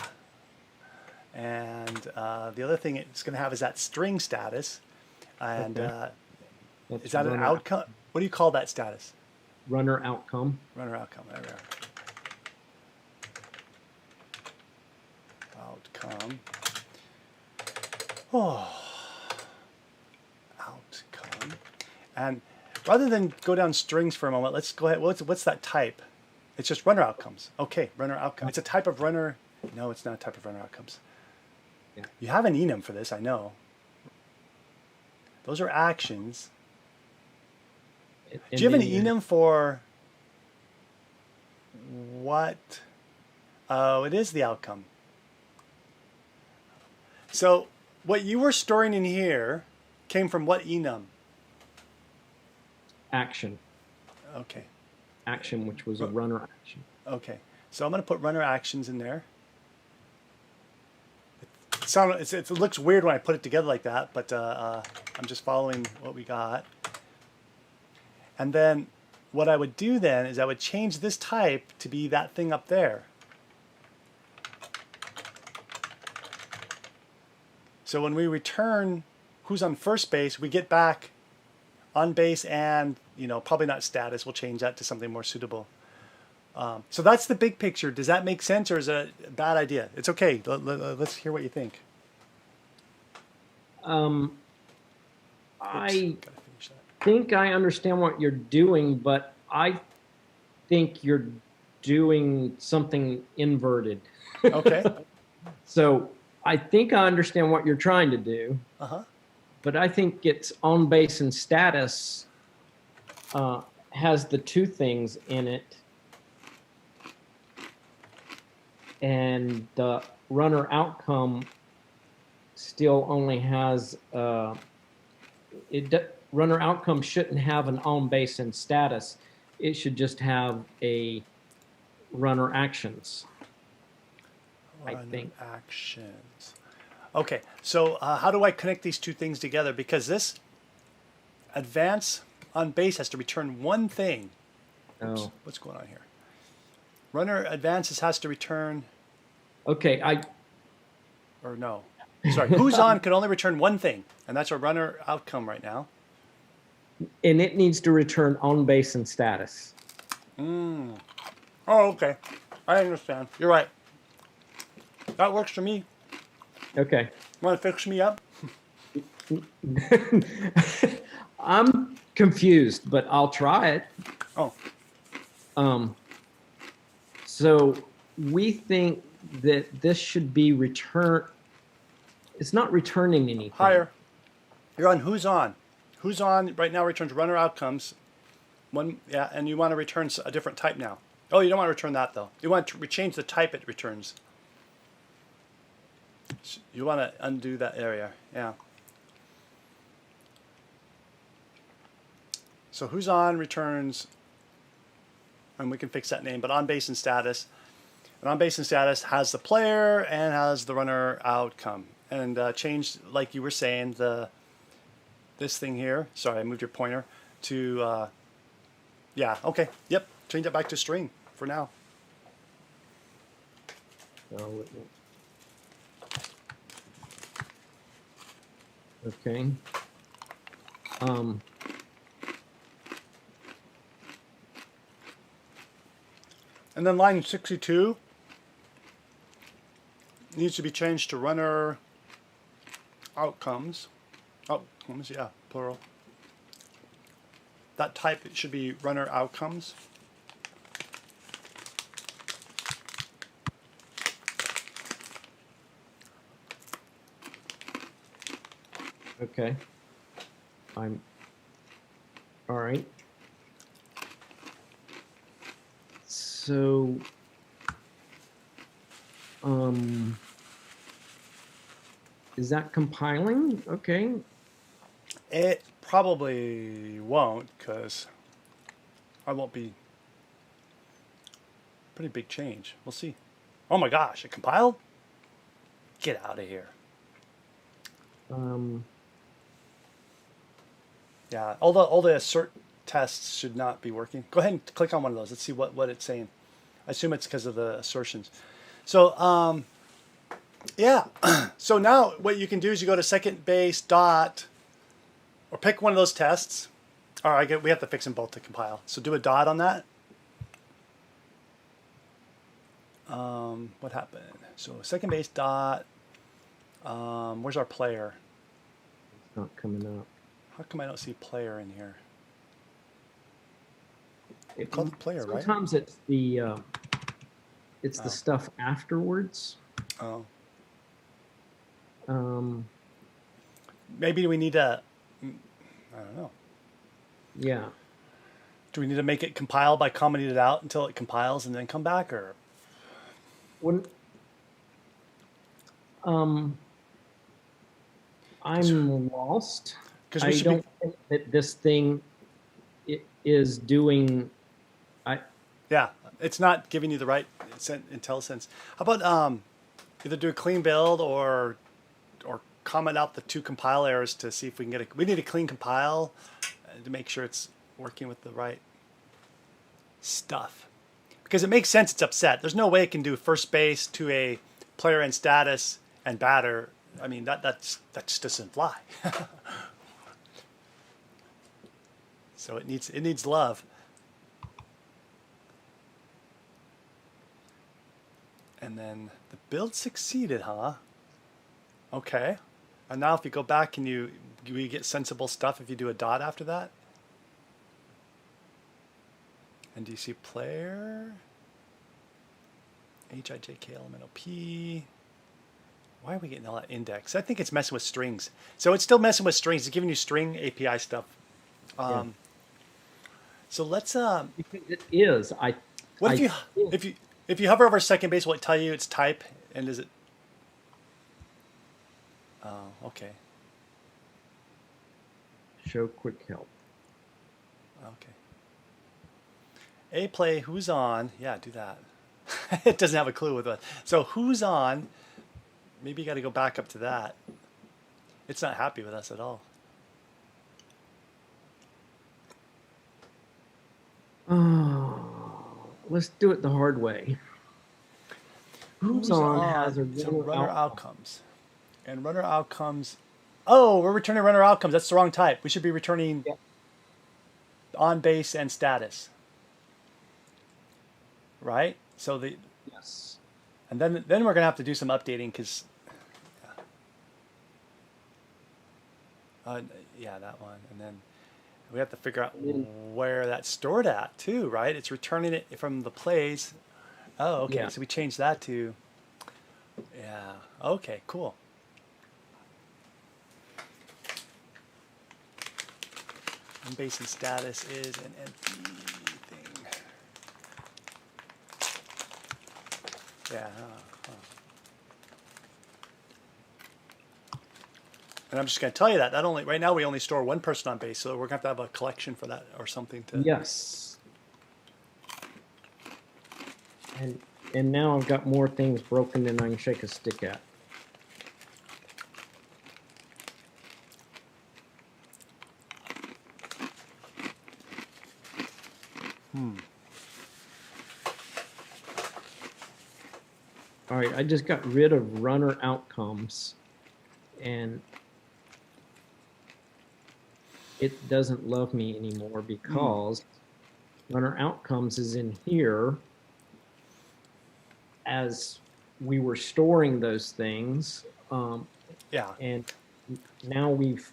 And the other thing it's going to have is that string status. And is that an outcome? What do you call that status? Runner outcome. Runner outcome. There we are. Outcome. Oh. Outcome. And rather than go down strings for a moment, let's go ahead. What's that type? It's just runner outcomes. Okay, runner outcome. It's a type of runner. No, it's not a type of runner outcomes. Yeah. You have an enum for this, I know. Those are actions. Do you have an enum for what? Oh, it is the outcome. So what you were storing in here came from what enum? Action. Okay. Action, which was a runner action. Okay. So I'm going to put runner actions in there. It looks weird when I put it together like that, but I'm just following what we got. And then what I would do then is I would change this type to be that thing up there. So when we return who's on first base, we get back on base and, probably not status. We'll change that to something more suitable. So that's the big picture. Does that make sense, or is it a bad idea? It's okay. Let's hear what you think. I think I understand what you're doing, but I think you're doing something inverted. Okay. So I think I understand what you're trying to do, but I think it's on base and status has the two things in it. And the runner outcome still only has runner outcome shouldn't have an on base and status. It should just have a runner actions. I think actions. Okay, so how do I connect these two things together? Because this advance on base has to return one thing. Oops, what's going on here? Runner advances has to return. Okay, or no. Sorry, who's on can only return one thing, and that's our runner outcome right now. And it needs to return on base and status. Oh, okay. I understand. You're right. That works for me. Okay. Want to fix me up? I'm confused, but I'll try it. Oh. So we think that this should be return. It's not returning anything. Higher. You're on who's on. Who's on right now returns runner outcomes. And you want to return a different type now. Oh, you don't want to return that though. You want to change the type it returns. You want to undo that area. Yeah. So who's on returns, and we can fix that name, but on base and status. And on base and status has the player and has the runner outcome. And change, like you were saying, this thing here. Sorry, I moved your pointer to, yeah, okay, yep. Change it back to string for now. So okay. And then line 62 needs to be changed to runner outcomes. Outcomes, yeah, plural. That type, it should be runner outcomes. Okay. I'm all right. So, is that compiling? Okay. It probably won't, because I won't be. Pretty big change. We'll see. Oh my gosh, it compiled? Get out of here. Yeah, all the assert tests should not be working. Go ahead and click on one of those. Let's see what it's saying. I assume it's because of the assertions. So, yeah. So now what you can do is you go to second base dot, or pick one of those tests. All right, we have to fix them both to compile. So do a dot on that. What happened? So second base dot, where's our player? It's not coming up. How come I don't see player in here? It, Called player, right? sometimes it's the stuff afterwards. Oh. Maybe we need to, I don't know. Yeah. Do we need to make it compile by commenting it out until it compiles and then come back, or? When I'm lost. I don't think that this thing is doing. Yeah, it's not giving you the right IntelliSense. How about either do a clean build or comment out the 2 compile errors to see if we can get we need a clean compile to make sure it's working with the right stuff. Because it makes sense it's upset. There's no way it can do first base to a player and status and batter. I mean, that just doesn't fly. So it needs love. And then the build succeeded, huh? Okay. And now if you go back, can you get sensible stuff if you do a dot after that? And do you see player? HIJK-LMNOP. Why are we getting all that index? I think it's messing with strings. So it's still messing with strings. It's giving you string API stuff. Yeah. So let's It is. What if you hover over second base, will it tell you its type, and is it? Oh, okay. Show quick help. Okay. A play, who's on? Yeah, do that. It doesn't have a clue with what. So who's on? Maybe you got to go back up to that. It's not happy with us at all. Oh, let's do it the hard way. Who's on has a runner outcomes. And runner outcomes. Oh, we're returning runner outcomes. That's the wrong type. We should be returning on base and status. Right? So yes. And then we're gonna have to do some updating because yeah, that one. And then we have to figure out where that's stored at too, right? It's returning it from the plays. Oh, okay. Yeah. So we changed that to, yeah. Okay, cool. And base and status is an empty thing. Yeah. And I'm just going to tell you that only right now we only store one person on base, so we're going to have a collection for that or something to. Yes. And now I've got more things broken than I can shake a stick at. All right, I just got rid of runner outcomes, and it doesn't love me anymore because runner outcomes is in here as we were storing those things. Yeah. And now we've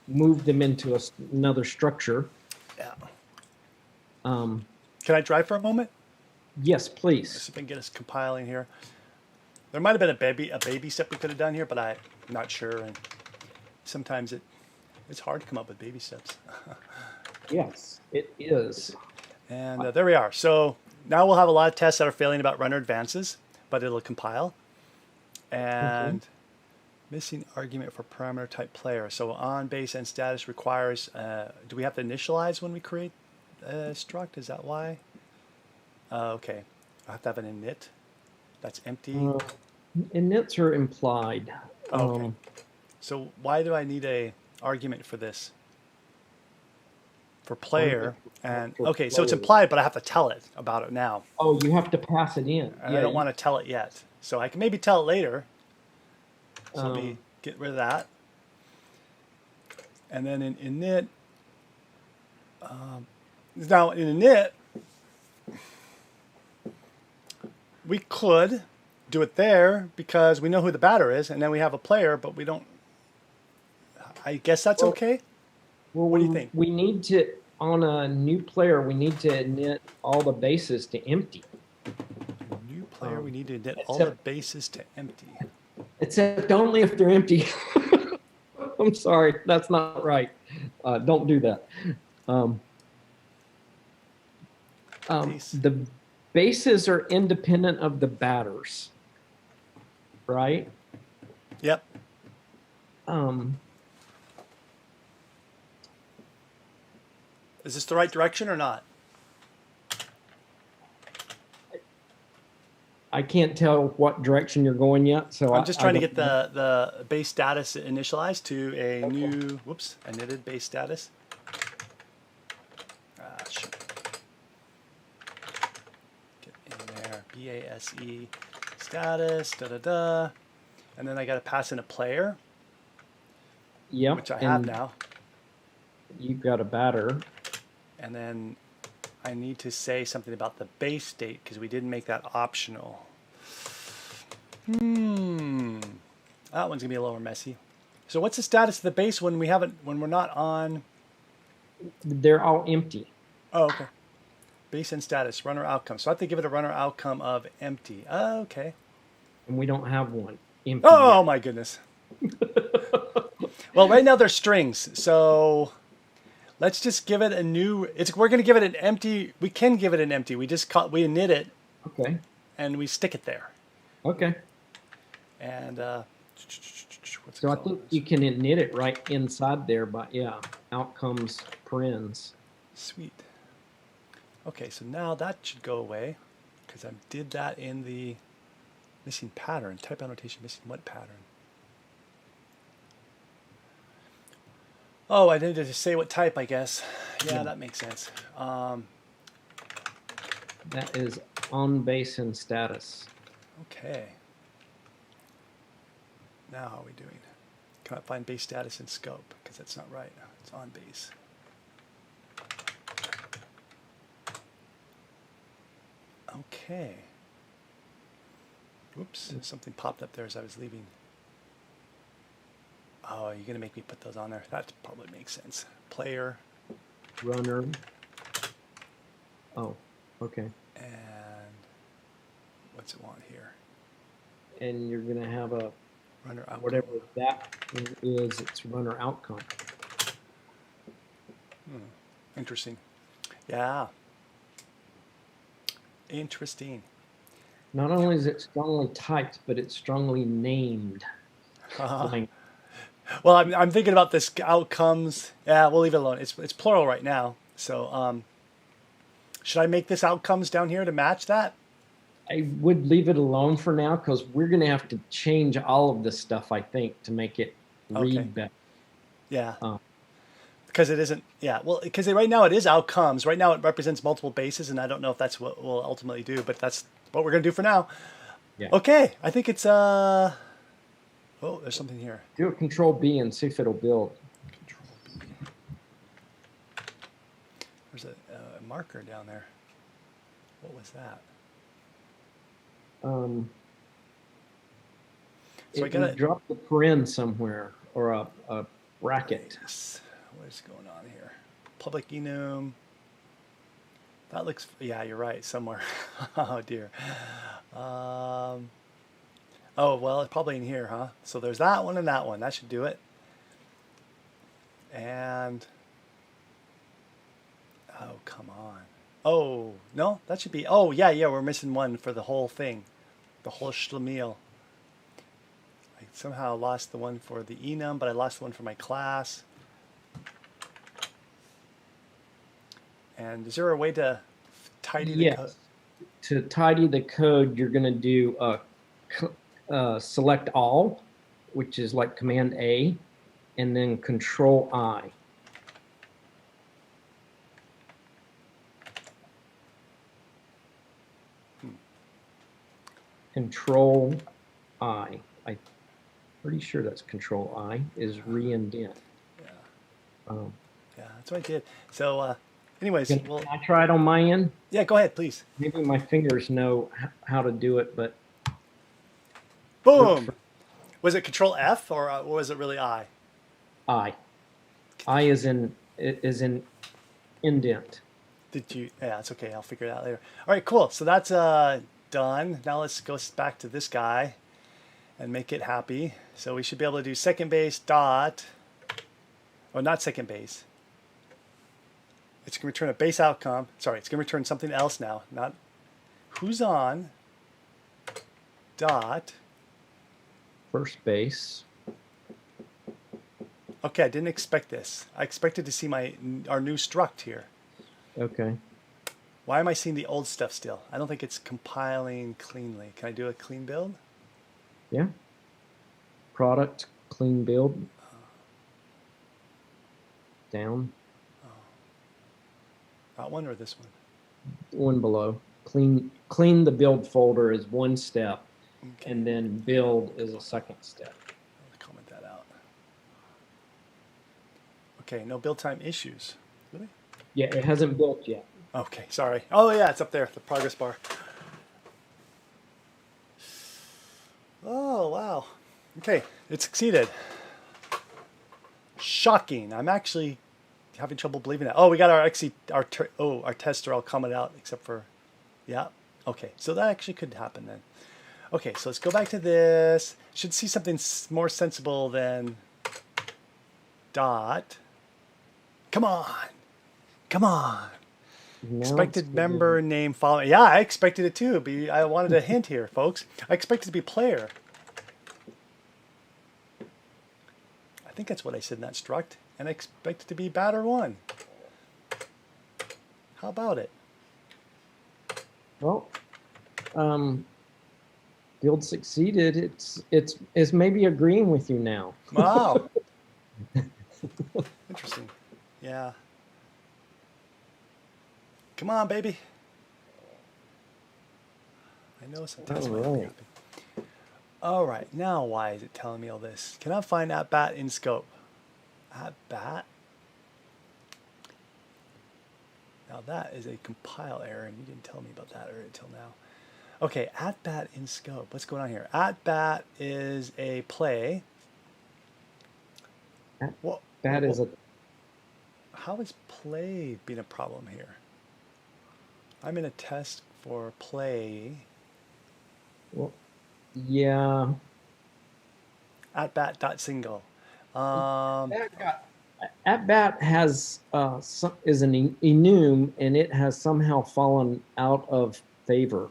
moved them into another structure. Yeah. Um, Can I drive for a moment? yes, Let's please. see if I can get us compiling here. There might have been a baby step we could have done here, but I'm not sure. And sometimes it's hard to come up with baby steps. Yes, it is. And there we are. So now we'll have a lot of tests that are failing about runner advances, but it'll compile. And missing argument for parameter type player. So on base and status requires, do we have to initialize when we create a struct? Is that why? Okay. I have to have an init. That's empty. Inits are implied. Okay. So why do I need a argument for this? For player. And okay, so it's implied, but I have to tell it about it now. Oh, you have to pass it in. And I don't want to tell it yet. So I can maybe tell it later. So let me get rid of that. And then in init, now in init, we could do it there because we know who the batter is, and then we have a player, but we don't. I guess that's okay. Well, what do you think? We need to, on a new player, we need to init all the bases to empty. New player, we need to init all the bases to empty. Except only if they're empty. I'm sorry, that's not right. Don't do that. The bases are independent of the batters, right? Yep. Is this the right direction or not? I can't tell what direction you're going yet, so I'm just trying to get the base status initialized to a new, whoops, a knitted base status. Shit. Get in there, BASE status, da-da-da. And then I got to pass in a player, which I have now. You've got a batter. And then I need to say something about the base state because we didn't make that optional. That one's gonna be a little more messy. So what's the status of the base when we're not on? They're all empty. Oh, okay. Base and status, runner outcome. So I have to give it a runner outcome of empty. Oh, okay. And we don't have one. Empty oh yet. My goodness. Well, right now they're strings, so let's just give it a new. We're going to give it an empty. We can give it an empty. We init it. Okay. And we stick it there. Okay. And so I think you can init it right inside there, but yeah, outcomes parens. Sweet. Okay, so now that should go away because I did that in the missing pattern. Type annotation missing what pattern? Oh, I needed to say what type, I guess. Yeah, that makes sense. That is on base and status. Okay. Now how are we doing? Can't find base status in scope because that's not right. It's on base. Okay. Whoops, something popped up there as I was leaving. Oh, you're going to make me put those on there. That probably makes sense. Player. Runner. Oh, okay. And what's it want here? And you're going to have a runner outcome. Whatever that is, it's runner outcome. Interesting. Yeah. Interesting. Not only is it strongly typed, but it's strongly named. Well, I'm thinking about this outcomes. Yeah, we'll leave it alone. It's plural right now. So should I make this outcomes down here to match that? I would leave it alone for now because we're going to have to change all of this stuff, I think, to make it Okay. read better. Yeah. Uh, Because it isn't. Yeah. Well, because right now it is outcomes. Right now it represents multiple bases, and I don't know if that's what we'll ultimately do, but that's what we're gonna do for now. yeah. Okay. I think it's Oh, there's something here. Do a Control B and see if it'll build. Control B. There's a marker down there. What was that? So I gotta drop the paren somewhere or a bracket. What is going on here? Public enum. That looks. Yeah, you're right. Somewhere. Oh dear. Oh well, it's probably in here, huh? So there's that one and that one. That should do it. And oh come on. Oh no, that should be. Oh yeah, yeah. We're missing one for the whole thing, the whole schlemiel. I somehow lost the one for the enum, but I lost the one for my class. And is there a way to tidy the code? To tidy the code, you're going to do select all, which is like Command A, and then Control I. Control I. I'm pretty sure that's Control I is re-indent. Yeah. Yeah, that's what I did. So, anyways, can I try it on my end? Yeah, go ahead, please. Maybe my fingers know how to do it, but boom. Was it Control F or was it really I? I is in indent. Did you? Yeah, it's okay. I'll figure it out later. All right, cool. So that's done. Now let's go back to this guy and make it happy. So we should be able to do second base dot, or not second base. It's going to return a base outcome. Sorry, it's going to return something else now. Not who's on dot first base. Okay, I didn't expect this. I expected to see our new struct here. Okay. Why am I seeing the old stuff still? I don't think it's compiling cleanly. Can I do a clean build? Yeah. Product, clean build. Down. Oh. That one or this one? One below. Clean the build folder is one step, okay. And then build is a second step. I'll comment that out. Okay, no build time issues. Really? Yeah, it hasn't built yet. Okay, sorry. Oh yeah, it's up there, the progress bar. Oh wow. Okay, it succeeded. Shocking. I'm actually having trouble believing that. Oh, we got our tests are all coming out except for, yeah. Okay, so that actually could happen then. Okay, so let's go back to this. Should see something more sensible than dot. Come on. Come on. No, expected member name following. Yeah, I expected it too. I wanted a hint here, folks. I expected it to be player. I think that's what I said in that struct. And I expect it to be batter one. How about it? Well, build succeeded. It's maybe agreeing with you now. Wow. Interesting. Yeah. Come on, baby. I know sometimes might be happy. All right, now why is it telling me all this? Can I find atbat in scope? Atbat? Now that is a compile error, and you didn't tell me about that error until now. Okay, atbat in scope. What's going on here? Atbat is a play. That is a. How is play being a problem here? I'm in a test for play. Well, yeah. atbat.single. atbat has is an enum, and it has somehow fallen out of favor.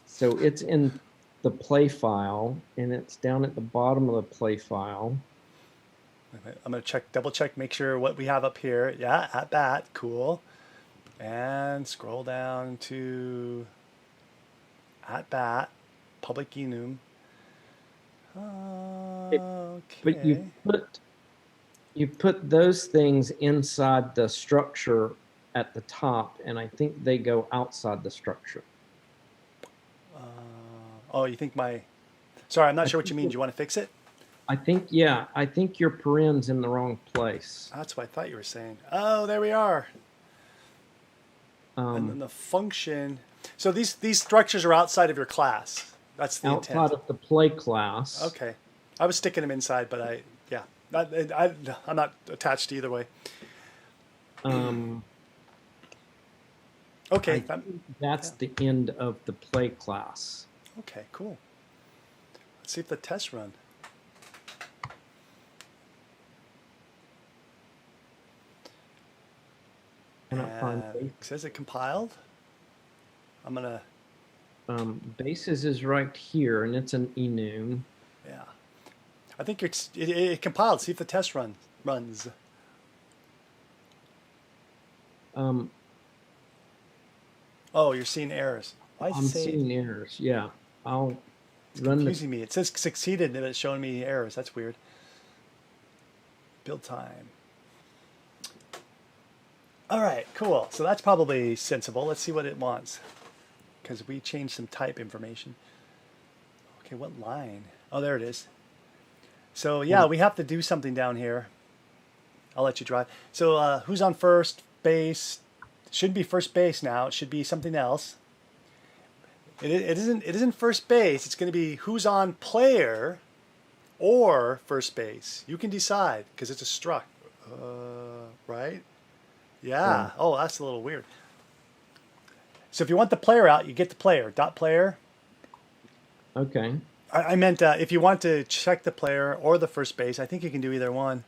So it's in the play file, and it's down at the bottom of the play file. I'm going to double check, make sure what we have up here. Yeah, atBat, cool. And scroll down to atBat, public enum. But Okay. you put those things inside the structure at the top, and I think they go outside the structure. Oh, you think sorry, I'm not I sure what you think mean. Do you want to fix it? yeah, I think your paren's in the wrong place. That's what I thought you were saying. Oh, there we are. And then Um, the function. So these structures are outside of your class. That's the outside intent. of the play class. Okay. I was sticking them inside, but yeah. I'm not attached either way. Um, Okay. I think that's the end of the play class. Okay, cool. Let's see if the tests run. Cannot find It says it compiled. I'm gonna. bases is right here, and it's an enum. Yeah. I think it compiled. See if the test runs. Um, Oh, you're seeing errors. Why I'm does it say seeing errors. Yeah, I'll it's run the. confusing me? It says succeeded, and it's showing me errors. That's weird. Build time. All right, cool. So that's probably sensible. Let's see what it wants, because we changed some type information. Okay, what line? Oh, there it is. So yeah, we have to do something down here. I'll let you drive. So who's on first base? It shouldn't be first base now. It should be something else. It isn't first base. It's going to be who's on player or first base. You can decide because it's a struct. Right? Yeah. Oh, that's a little weird. So if you want the player out, you get the player. Dot player. Okay. I meant if you want to check the player or the first base, I think you can do either one.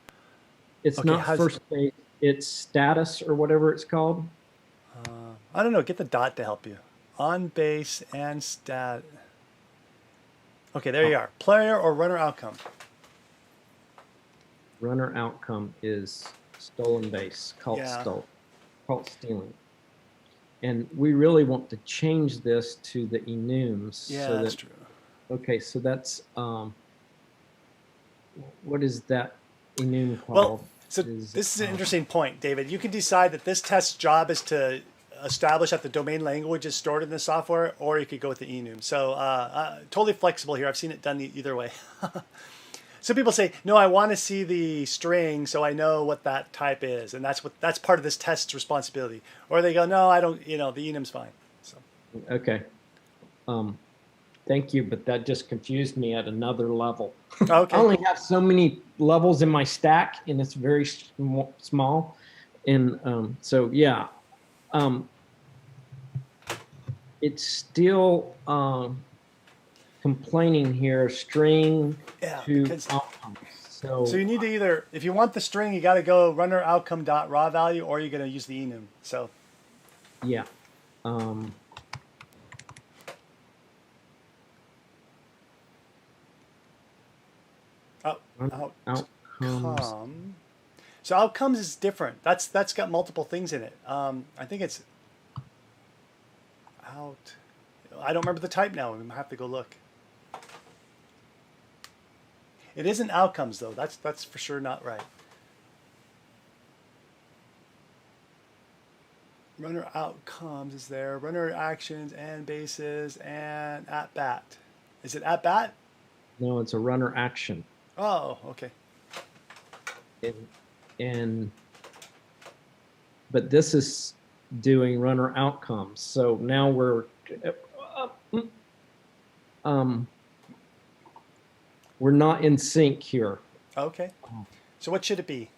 It's Okay, not first base. It's status or whatever it's called. I don't know. Get the dot to help you. On base and stat. Okay, there you are. Player or runner outcome. Runner outcome is stolen base, cult stealing. And we really want to change this to the enums. Yeah, so that's true. Okay, so that's what is that enum called? Well, so this is an interesting point, David. You can decide that this test's job is to establish that the domain language is stored in the software, or you could go with the enum. So totally flexible here. I've seen it done either way. Some people say, no, I want to see the string so I know what that type is, and that's part of this test's responsibility. Or they go, no, I don't. The enum's fine. So. Okay. Thank you, but that just confused me at another level. Okay. I only have so many levels in my stack, and it's very small. And so, yeah, it's still complaining here, string to outcomes. So you need to either, if you want the string, you got to go runner outcome dot raw value, or you're going to use the enum. So yeah. Outcome. So outcomes is different. That's got multiple things in it. I think it's out. I don't remember the type now. We might have to go look. It isn't outcomes though. That's for sure not right. Runner outcomes is there. Runner actions and bases and atBat. Is it atBat? No, it's a runner action. Oh, okay. But this is doing runner outcomes. So now we're not in sync here. Okay. So what should it be?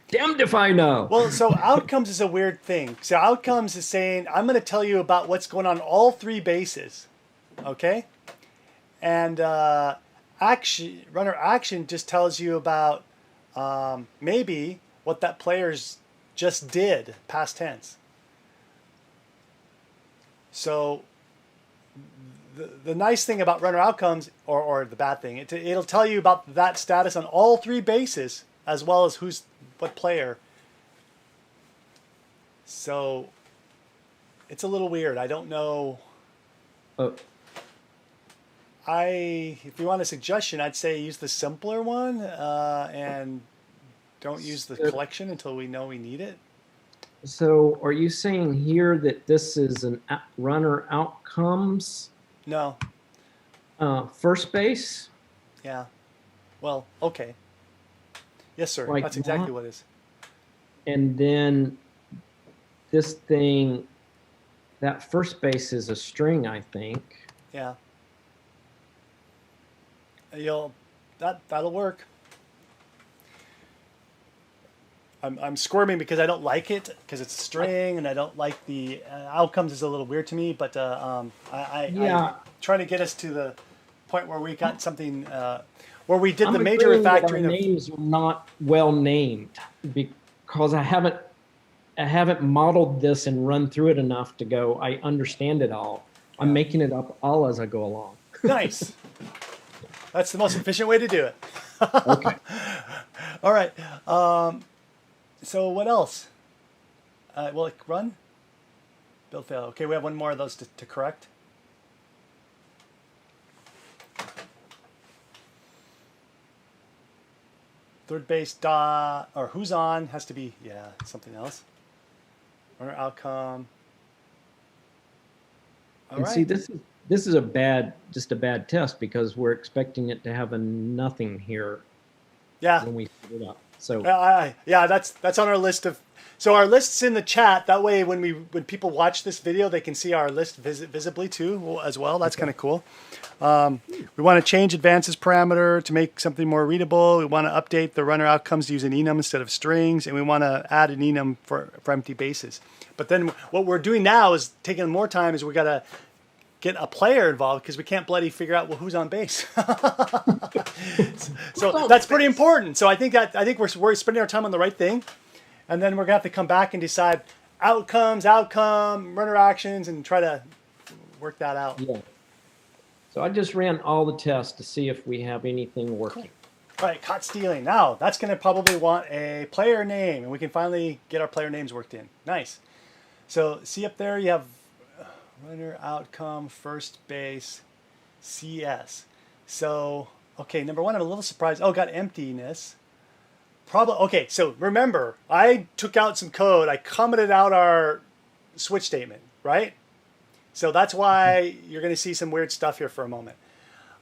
Damned if I know. Well, so outcomes is a weird thing. So outcomes is saying, I'm going to tell you about what's going on all three bases. Okay? And runner action just tells you about maybe what that player's just did, past tense. So the nice thing about runner outcomes, or the bad thing, it'll tell you about that status on all three bases, as well as what player. So it's a little weird. I don't know. Oh, If you want a suggestion, I'd say use the simpler one, and don't use the collection until we know we need it. so are you saying here that this is an runner outcomes No. first base? Yeah. Well, okay. Yes, sir. Like That's exactly that? what it is. And then this thing, that first base is a string, I think. Yeah. That'll work. I'm squirming because I don't like it because it's a string, and I don't like the outcomes is a little weird to me. But I'm trying to get us to the point where we got something where we did the major agreeing that our refactoring of. names are not well named because I haven't modeled this and run through it enough to go, I understand it all. I'm making it up all as I go along. Nice. That's the most efficient way to do it. Okay. All right. So what else? Will it run? Build fail. Okay, we have one more of those to correct. Third base dot, or who's on has to be, something else. Runner outcome. All And right. see, this is just a bad test because we're expecting it to have a nothing here Yeah. when we set it up. So That's on our list of. So our list's in the chat. That way, when people watch this video, they can see our list visibly too as well. That's kind of cool. We want to change advances parameter to make something more readable. We want to update the runner outcomes to use an enum instead of strings, and we want to add an enum for empty bases. But then what we're doing now is taking more time. Is we got to get a player involved because we can't bloody figure out who's on base. So that's pretty important. So I think we're spending our time on the right thing, and then we're gonna have to come back and decide outcome, runner actions, and try to work that out. yeah. So I just ran all the tests to see if we have anything working. All right, caught stealing. Now that's gonna probably want a player name, and we can finally get our player names worked in. Nice. So see up there, you have runner outcome, first base, CS. So, okay, number one, I'm a little surprised. Oh, got emptiness. Probably, okay, so remember, I took out some code. I commented out our switch statement, right? So that's why you're going to see some weird stuff here for a moment.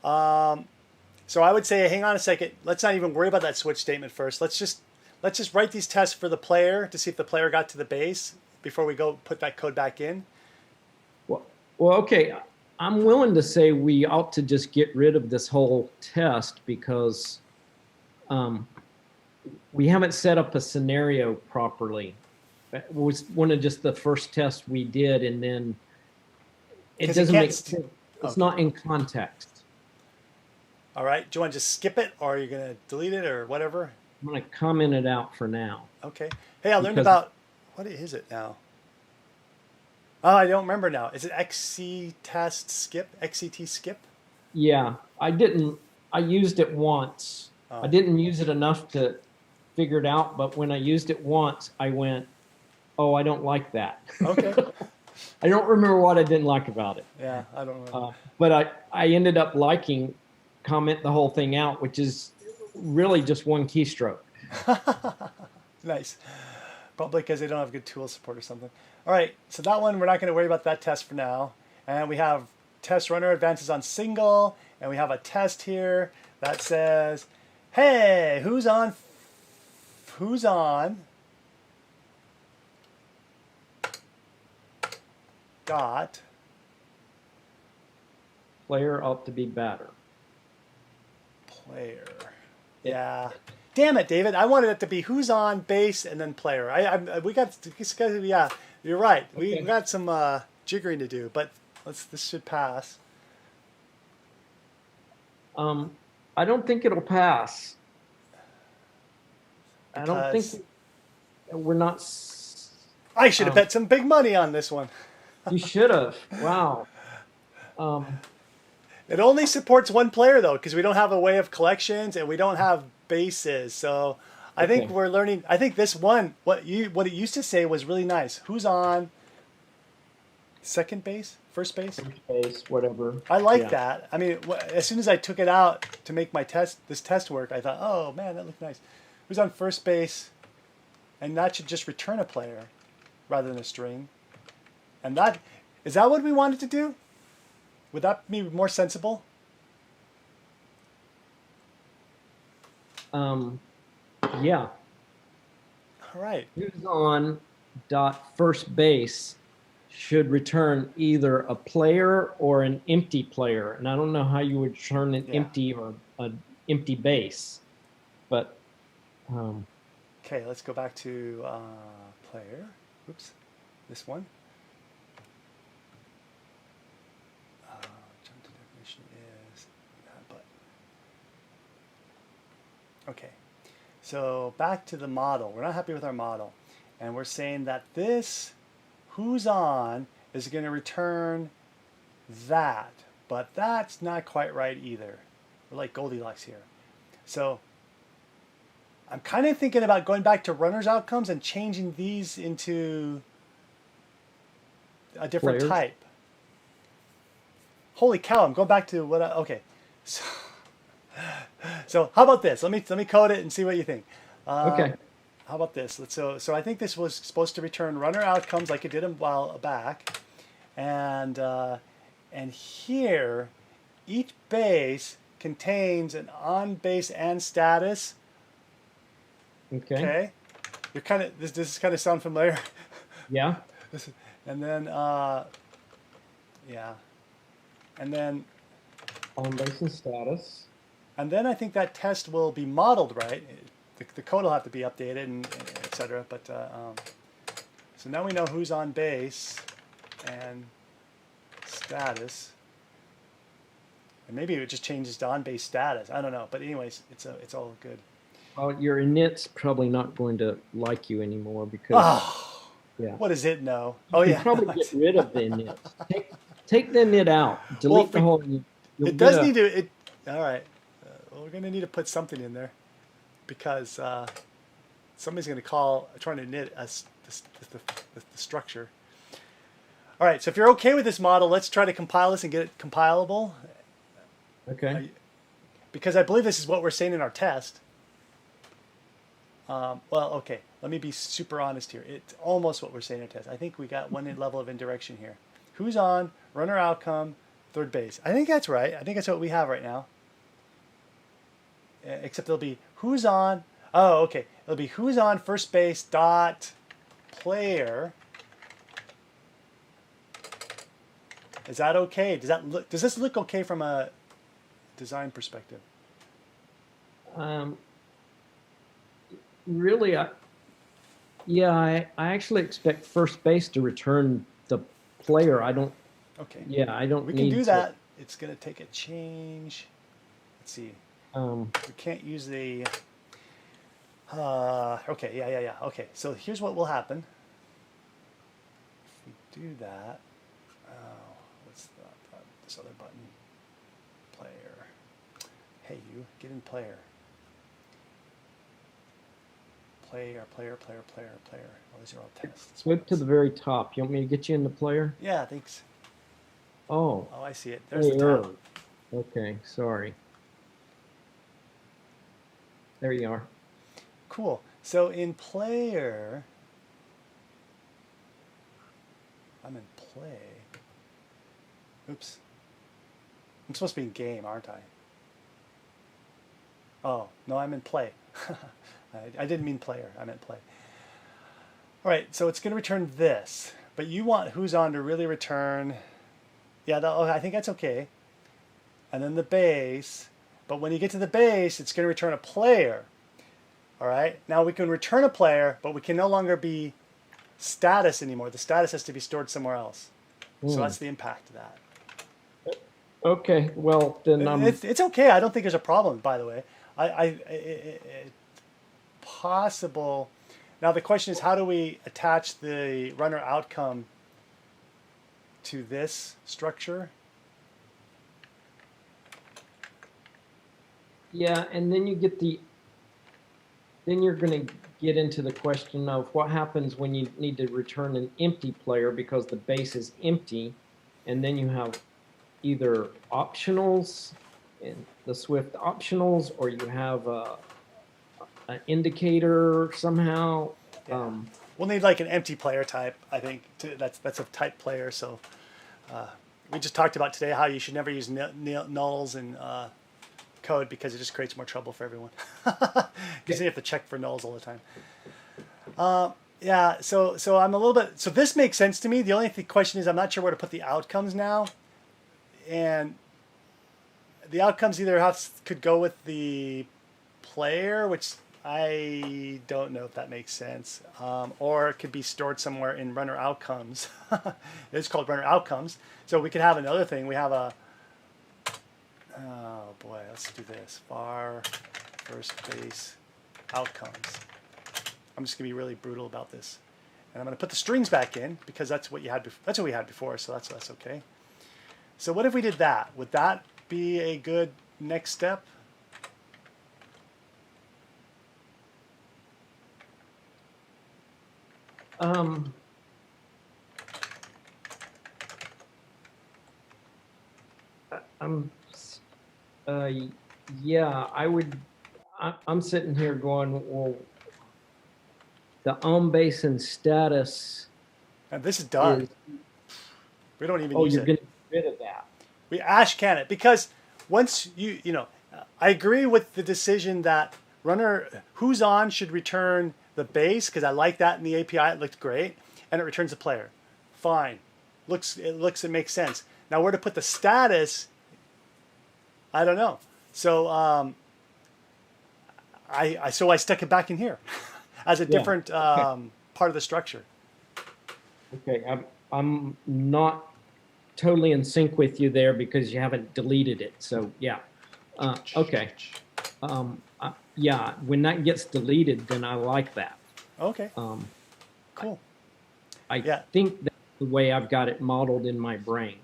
So I would say, hang on a second. Let's not even worry about that switch statement first. Let's just write these tests for the player to see if the player got to the base before we go put that code back in. Well, okay. I'm willing to say we ought to just get rid of this whole test because we haven't set up a scenario properly. It was one of just the first tests we did, and then it doesn't make sense. It's not in context. All right. Do you want to just skip it, or are you going to delete it, or whatever? I'm going to comment it out for now. Okay. Hey, I learned about, what is it now? Oh, I don't remember now. Is it XCT skip? Yeah, I used it once. Oh. I didn't use it enough to figure it out, but when I used it once, I went, oh, I don't like that. Okay. I don't remember what I didn't like about it. Yeah, I don't remember. But I ended up liking comment the whole thing out, which is really just one keystroke. Nice. Probably because they don't have good tool support or something. All right, so that one, we're not going to worry about that test for now. And we have test runner advances on single, and we have a test here that says, hey, who's on dot Player ought to be batter. player. Yeah. Damn it, David. I wanted it to be who's on base and then player. Yeah, you're right. We got some jiggering to do, but this should pass. I don't think it'll pass. I don't think we're not. I should have bet some big money on this one. You should have. Wow. Um, It only supports one player though, because we don't have a way of collections and we don't have bases. So I think Okay. we're learning. I think this one, what it used to say was really nice. Who's on second base, first base? first base, whatever. I like Yeah. that. I mean, as soon as I took it out to make my this test work, I thought, oh man, that looked nice. Who's on first base? And that should just return a player rather than a string. And that is that what we wanted to do? Would that be more sensible? Um, yeah. All right. Who's on dot first base should return either a player or an empty player. And I don't know how you would return an Yeah. empty or an empty base, but um, Okay, let's go back to player. Oops, this one. Jump to definition is that, but okay. So back to the model. We're not happy with our model, and we're saying that this who's on is going to return that, but that's not quite right either. We're like Goldilocks here. So I'm kind of thinking about going back to runners outcomes and changing these into a different players. type. Holy cow! I'm going back to what? Okay, so how about this? Let me code it and see what you think. Okay. How about this? So I think this was supposed to return runner outcomes like it did a while back, and here each base contains an on base and status. Okay. Okay, you're kind of this. Does this kind of sound familiar? Yeah. And then yeah, and then On base and status. I think that test will be modeled right. The code will have to be updated and etc. But so now we know who's on base and status, and maybe it just changes to on base status. I don't know, but anyways, it's all good. Well, your init's probably not going to like you anymore because Oh, yeah. what does it know? You Oh can yeah, probably get rid of the init. Take the init out. Delete if the we- whole. You'll it get does a, need to. It all right. Well, we're gonna need to put something in there because somebody's gonna call trying to knit us the structure. All right. So if you're okay with this model, let's try to compile this and get it compilable. Okay. Because I believe this is what we're saying in our test. Well, okay, let me be super honest here. It's almost what we're saying in our test. I think we got one level of indirection here. Who's on, runner outcome, third base. I think that's right. I think that's what we have right now. Except it'll be who's on, oh, okay. It'll be who's on first base dot player. Is that okay? Does this look okay from a design perspective? Really, I actually expect first base to return the player. I don't. Okay. Yeah, I don't. We need can do to, that. It's going to take a change. Let's see. Um, We can't use the. Okay, yeah. Okay, so here's what will happen. If we do that, what's this other button? Player. Hey, you get in player. Player. Oh, these are all tests. swipe to the very top. You want me to get you in the player? Yeah, thanks. Oh, Oh, I see it. There's the player. tab. Okay, sorry. There you are. Cool. So in player, I'm in play. Oops. I'm supposed to be in game, aren't I? Oh, no, I'm in play. I didn't mean player. I meant play. All right, so it's going to return this. But you want who's on to really return. Yeah, I think that's okay. And then the base. But when you get to the base, it's going to return a player. All right. Now we can return a player, but we can no longer be status anymore. The status has to be stored somewhere else. So that's the impact of that. Okay, well then It's okay. I don't think there's a problem. By the way, it's possible. Now the question is, how do we attach the runner outcome to this structure? Yeah, and then then you're going to get into the question of what happens when you need to return an empty player because the base is empty, and then you have either optionals and the Swift optionals, or you have an indicator somehow. Yeah. We'll need like an empty player type, I think. That's a type player. So we just talked about today how you should never use nulls in code because it just creates more trouble for everyone. Because you have to check for nulls all the time. Yeah. So I'm a little bit. So this makes sense to me. The only question is I'm not sure where to put the outcomes now, and the outcomes either could go with the player, which I don't know if that makes sense, or it could be stored somewhere in runner outcomes. It's called runner outcomes. So we could have another thing. We have a, oh boy, let's do this. Var first base outcomes. I'm just gonna be really brutal about this, and I'm gonna put the strings back in because that's what you had. That's what we had before, so that's okay. So what if we did that? Would that be a good next step? Um, I'm, uh, yeah, I would. I'm sitting here going, well, the on base and status And this is done. is. We don't even Oh, use you're it. going to get rid of that. We ash can it because once I agree with the decision that runner who's on should return the base because I like that in the API. It looked great, and it returns the player. Fine, it makes sense. Now where to put the status, I don't know. So I stuck it back in here as a different part of the structure. Okay, I'm not totally in sync with you there because you haven't deleted it. So yeah, okay. Yeah, when that gets deleted, then I like that. Okay. Cool. I think that's the way I've got it modeled in my brain.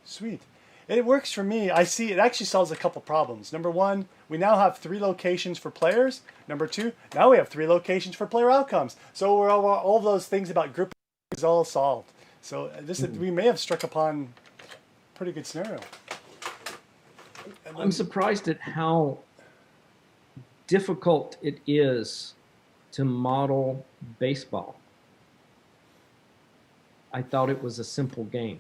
Sweet. It works for me. I see it actually solves a couple problems. Number one, we now have 3 locations for players. Number 2, now we have 3 locations for player outcomes. So we're all of those things about grouping is all solved. So we may have struck upon a pretty good scenario. I'm surprised at how difficult it is to model baseball. I thought it was a simple game.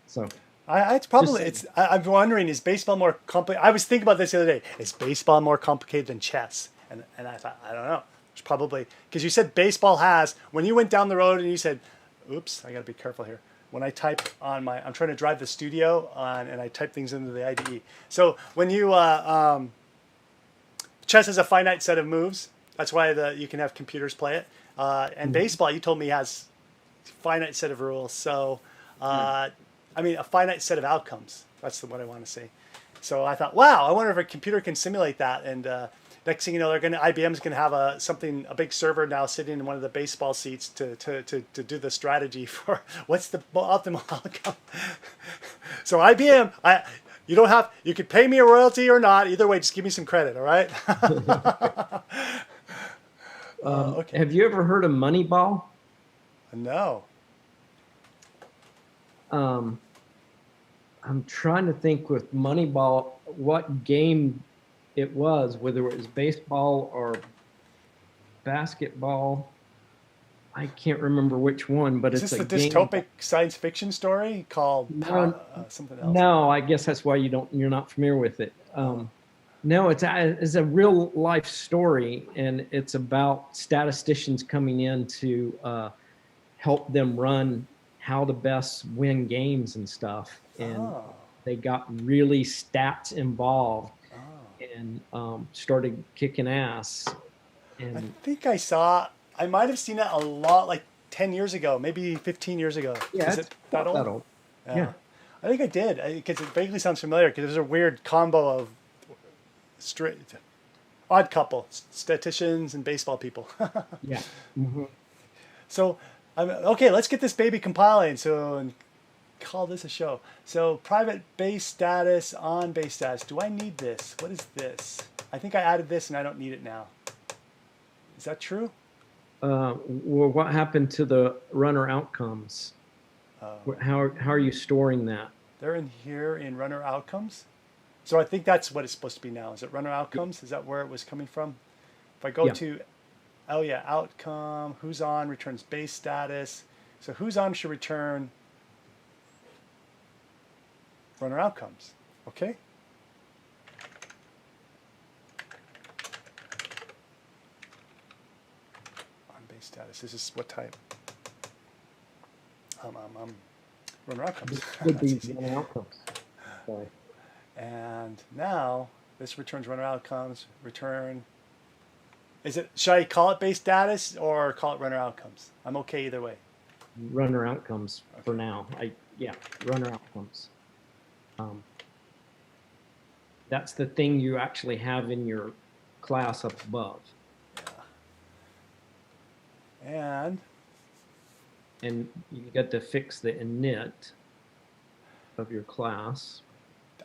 So I'm wondering, is baseball more complicated? I was thinking about this the other day. Is baseball more complicated than chess? And I thought, I don't know. It's probably because you said baseball has. When you went down the road and you said, "Oops, I got to be careful here." When I type on I'm trying to drive the studio on, and I type things into the IDE. So when you chess has a finite set of moves. That's why you can have computers play it. And baseball, you told me, has a finite set of rules. So. I mean, a finite set of outcomes. That's what I want to say. So I thought, wow, I wonder if a computer can simulate that. And next thing you know, IBM's going to have a big server now sitting in one of the baseball seats to do the strategy for what's the optimal outcome. So IBM, you could pay me a royalty or not. Either way, just give me some credit, all right? Okay. Have you ever heard of Moneyball? No. I'm trying to think with Moneyball what game it was, whether it was baseball or basketball. I can't remember which one, but it's a dystopic science fiction story called something else. No, I guess that's why you're not familiar with it. No, it's a real life story, and it's about statisticians coming in to help them run how to best win games and stuff. And they got really stats involved and started kicking ass. And I think I might have seen that a lot, like 10 years ago, maybe 15 years ago. Yeah, is it that old? Yeah. I think I did, because it vaguely sounds familiar, because there's a weird combo of odd couple, statisticians and baseball people. Yeah. Mm-hmm. So, okay, let's get this baby compiling. So call this a show. So private base status on base status. Do I need this? What is this? I think I added this and I don't need it now. Is that true? Well, what happened to the runner outcomes? How are you storing that? They're in here in runner outcomes. So I think that's what it's supposed to be now. Is it runner outcomes? Is that where it was coming from? If I go to, oh yeah, outcome, who's on returns base status. So who's on should return runner outcomes. Okay. On base status. This is what type? Runner outcomes. Would be runner outcomes. Sorry. And now this returns runner outcomes. Return. Is it? Should I call it base status or call it runner outcomes? I'm okay either way. Runner outcomes for now. Runner outcomes. That's the thing you actually have in your class up above. Yeah. And you got to fix the init of your class.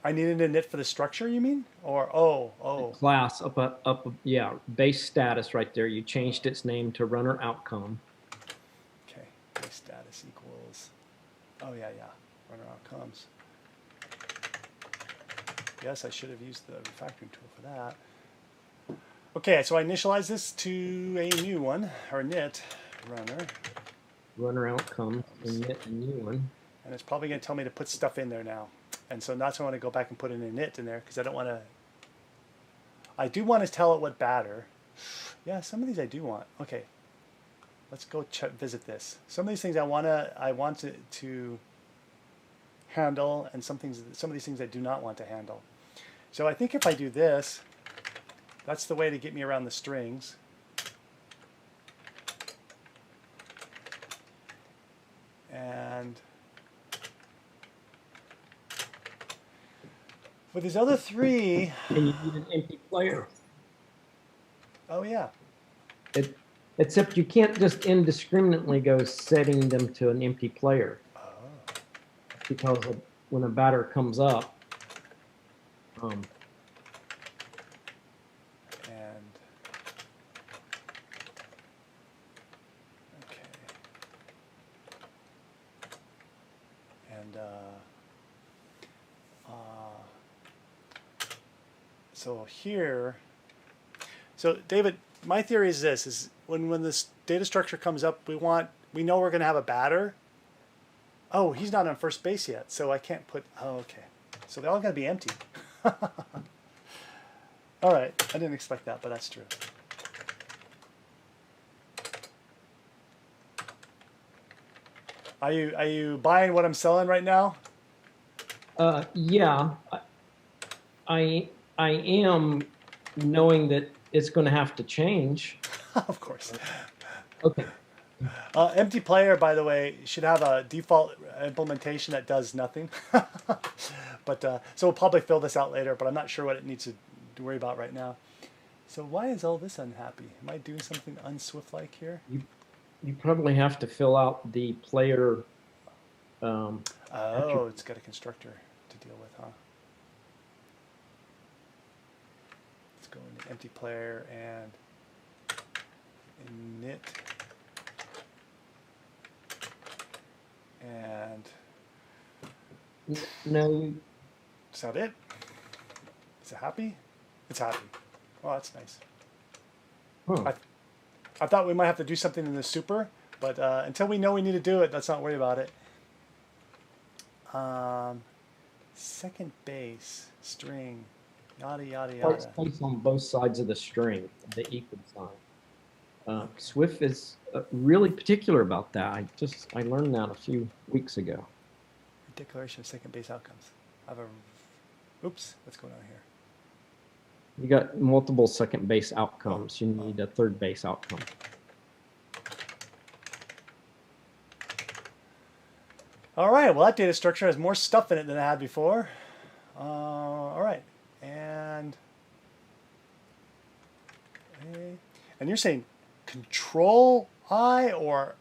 I need an init for the structure, you mean? Or The class base status right there. You changed its name to runner outcome. Okay, base status equals. Oh yeah, runner outcomes. Yes, I should have used the refactoring tool for that. Okay, so I initialize this to a new one, or init runner outcome, init a new one. And it's probably going to tell me to put stuff in there now. And so that's why I want to go back and put an init in there because I don't want to. I do want to tell it what batter. Yeah, some of these I do want. Okay, let's go visit this. Some of these things I want to handle, and some of these things I do not want to handle. So I think if I do this, that's the way to get me around the strings. And with these other three, and you need an empty player. Oh yeah. Except you can't just indiscriminately go setting them to an empty player. Oh. Because when a batter comes up, and okay, and so here, so David, my theory is this: is when this data structure comes up, we know we're going to have a batter. Oh, he's not on first base yet, so I can't put. Oh, okay. So they're all going to be empty. All right, I didn't expect that, but that's true. Are you buying what I'm selling right now? Yeah, I am, knowing that it's going to have to change. Of course. Okay. Empty player, by the way, should have a default implementation that does nothing. But so we'll probably fill this out later, but I'm not sure what it needs to worry about right now. So why is all this unhappy? Am I doing something unswift-like here? You probably have to fill out the player. It's got a constructor to deal with, huh? Let's go into empty player and init. And No. is that it? Is it happy? It's happy. Oh, that's nice. Huh. I thought we might have to do something in the super, but until we know we need to do it, let's not worry about it. Second base, string, yada, yada, yada. Space on both sides of the string, the equal sign. Swift is really particular about that. I learned that a few weeks ago. Declaration of second base outcomes. I have a. Oops, what's going on here? You got multiple second base outcomes. You need a third base outcome. All right, well, that data structure has more stuff in it than it had before. All right, and you're saying Control I or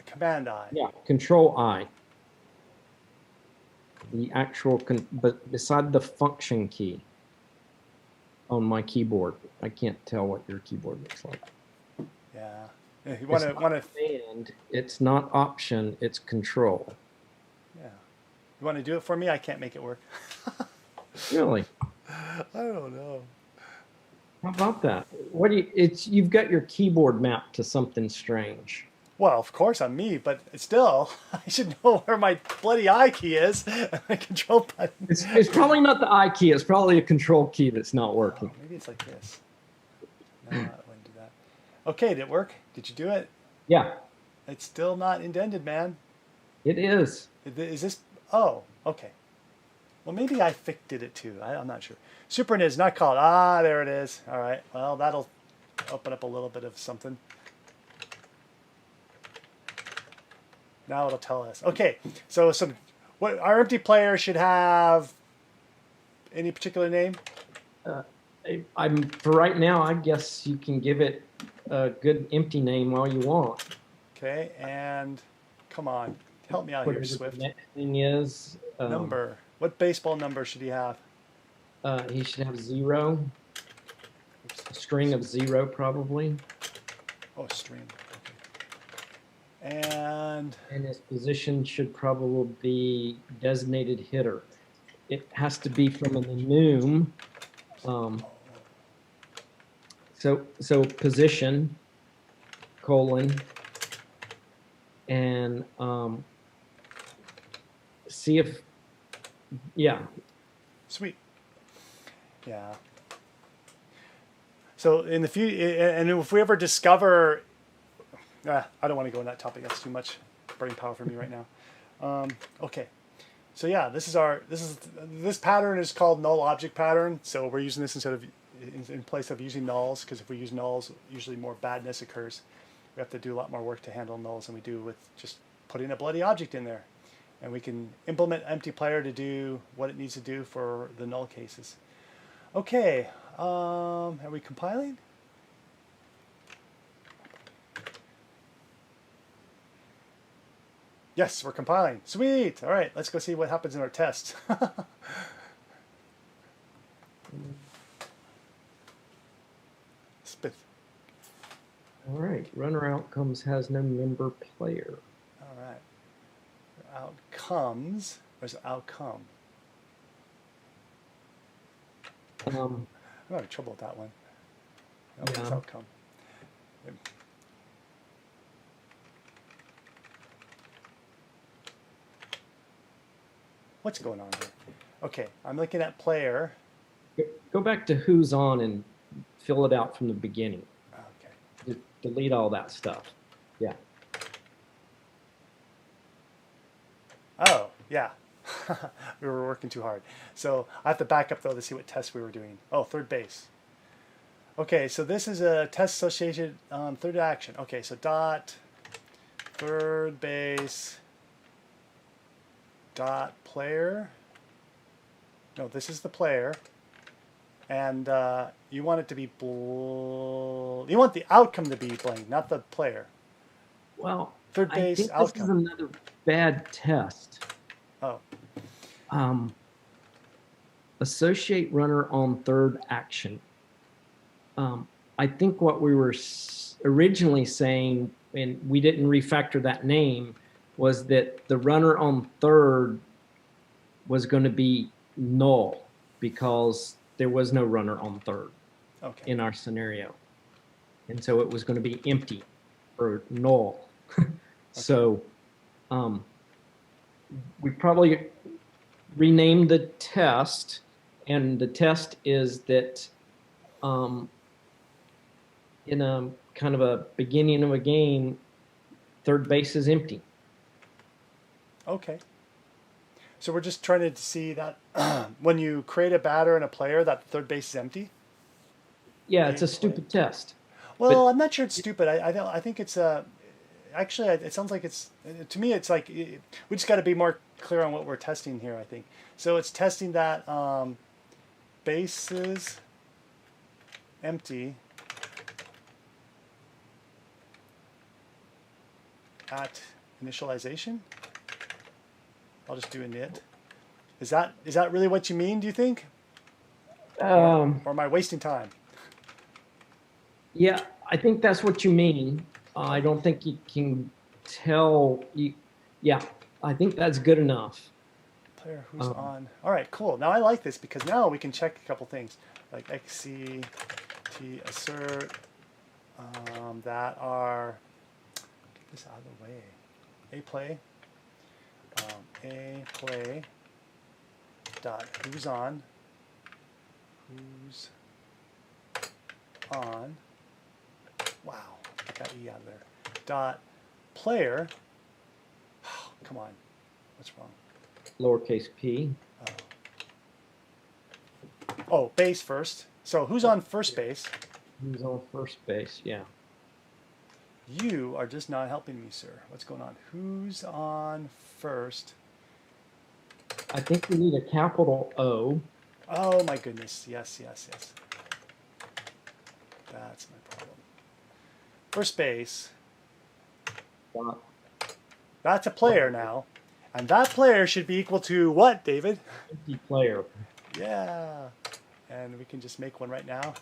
Command I? Yeah, Control I. The actual, but beside the function key on my keyboard, I can't tell what your keyboard looks like. Yeah. You It's want to not want to command, it's not option, it's control. yeah. You want to do it for me? I can't make it work. Really? I don't know. How about that? What do you, it's, you've got your keyboard mapped to something strange. Well, of course I'm me, but still, I should know where my bloody I key is and my control button. It's probably not the I key, it's probably a control key that's not working. Oh, maybe it's like this. No, I wouldn't do that. Okay, did it work? Did you do it? Yeah, It's still not indented, man. it is. Is this? Oh, okay. Well, maybe I fixed it too. I'm not sure. Super is not called. Ah, there it is. All right. Well, that'll open up a little bit of something. Now it'll tell us. Okay, so what our empty player should have any particular name? I'm for right now. I guess you can give it a good empty name while you want. Okay, and come on, help me out here, Swift. The next thing is Number. What baseball number should he have? he should have 0. A string of 0 probably. Oh, string. Okay. And his position should probably be designated hitter. It has to be from an enum. So position, colon, and see if, yeah. sweet. Yeah. So in the future, and if we ever discover, I don't want to go on that topic. That's too much brain power for me right now. Okay. So yeah, this pattern is called null object pattern. So we're using this instead of in place of using nulls, because if we use nulls, usually more badness occurs. We have to do a lot more work to handle nulls than we do with just putting a bloody object in there. And we can implement empty player to do what it needs to do for the null cases. Okay, are we compiling? Yes, we're compiling. Sweet. All right, let's go see what happens in our test. Spit. All right, runner outcomes has no member player. All right. Outcomes. There's outcome. I'm having trouble with that one. No, Yeah. it's outcome. What's going on here? Okay, I'm looking at player. Go back to who's on and fill it out from the beginning. Okay. Just delete all that stuff. Yeah. Oh, yeah. We were working too hard. So I have to back up though to see what tests we were doing. Oh, third base. Okay, so this is a test associated third action. Okay, so dot third base dot player. No, this is the player. And you want it to be you want the outcome to be blank, not the player. Well, Third base I think outcome. this is another bad test. Oh. Associate runner on third action. I think what we were originally saying, and we didn't refactor that name, was that the runner on third was going to be null because there was no runner on third in our scenario. And so it was going to be empty or null. So we probably renamed the test, and the test is that in a kind of a beginning of a game, third base is empty. Okay. So we're just trying to see that when you create a batter and a player, that third base is empty? Yeah, it's a stupid test. Well, I'm not sure it's stupid. I think it's actually, it sounds like it's, to me, it's like, we just got to be more clear on what we're testing here, I think. So it's testing that base is empty at initialization. I'll just do init. Is that really what you mean, do you think? Or am I wasting time? Yeah, I think that's what you mean. I don't think you can tell. Yeah, I think that's good enough. Player who's Um, on. All right, cool. Now I like this because now we can check a couple things like xct assert that are, get this out of the way. A play dot who's on wow, get that e out of there, dot player. Oh, come on, what's wrong? Lowercase p. Oh, base first. So who's on first base? Who's on first base? Yeah. You are just not helping me, sir. What's going on? Who's on first? I think we need a capital O. Oh my goodness. Yes. That's my problem. First base. Dot. That's a player now. And that player should be equal to what, David? Empty player. Yeah. And we can just make one right now.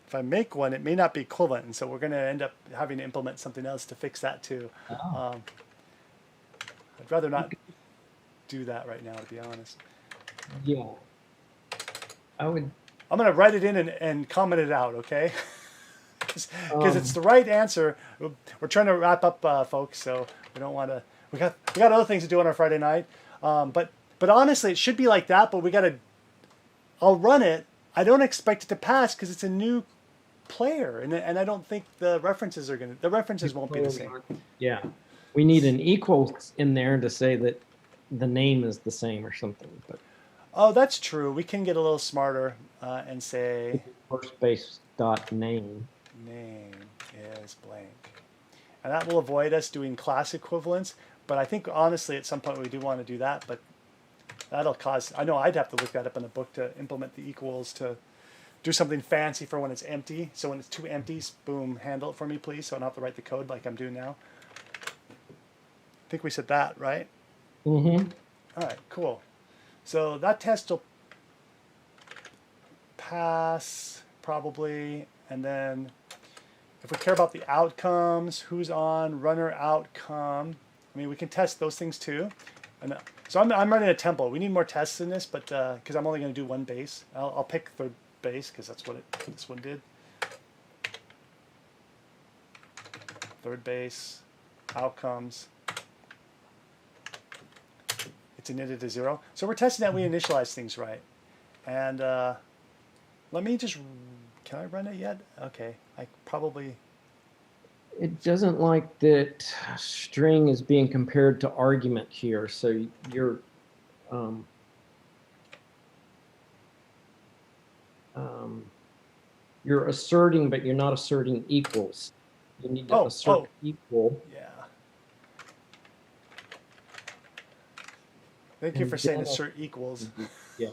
If I make one, it may not be equivalent. And so we're going to end up having to implement something else to fix that too. Oh. I'd rather not do that right now, to be honest. Yeah. I would. I'm going to write it in and comment it out, okay? Because it's the right answer. We're trying to wrap up, folks, so we don't want to. We got other things to do on our Friday night. But honestly, it should be like that. But we got to. I'll run it. I don't expect it to pass because it's a new player, and I don't think the references won't be the same. Yeah. We need an equal in there to say that the name is the same or something. But Oh, that's true. We can get a little smarter and say first base dot name. name is blank. And that will avoid us doing class equivalents. But I think, honestly, at some point we do want to do that. But that'll cause, I know I'd have to look that up in a book to implement the equals to do something fancy for when it's empty. So when it's two empties, boom, handle it for me, please. So I don't have to write the code like I'm doing now. I think we said that, right? Mm-hmm. All right, cool. So that test will pass probably, and then if we care about the outcomes, who's on, runner outcome, I mean, we can test those things too. And so I'm running a tempo. We need more tests in this, but because I'm only going to do one base, I'll pick third base because that's what this one did. Third base, outcomes. It's initted to 0. So we're testing that we initialize things right. And let me just, can I run it yet? Okay, I probably. It doesn't like that string is being compared to argument here. So you're you're asserting, but you're not asserting equals. You need to assert equal. Yeah. Thank you for saying assert equals. Yeah.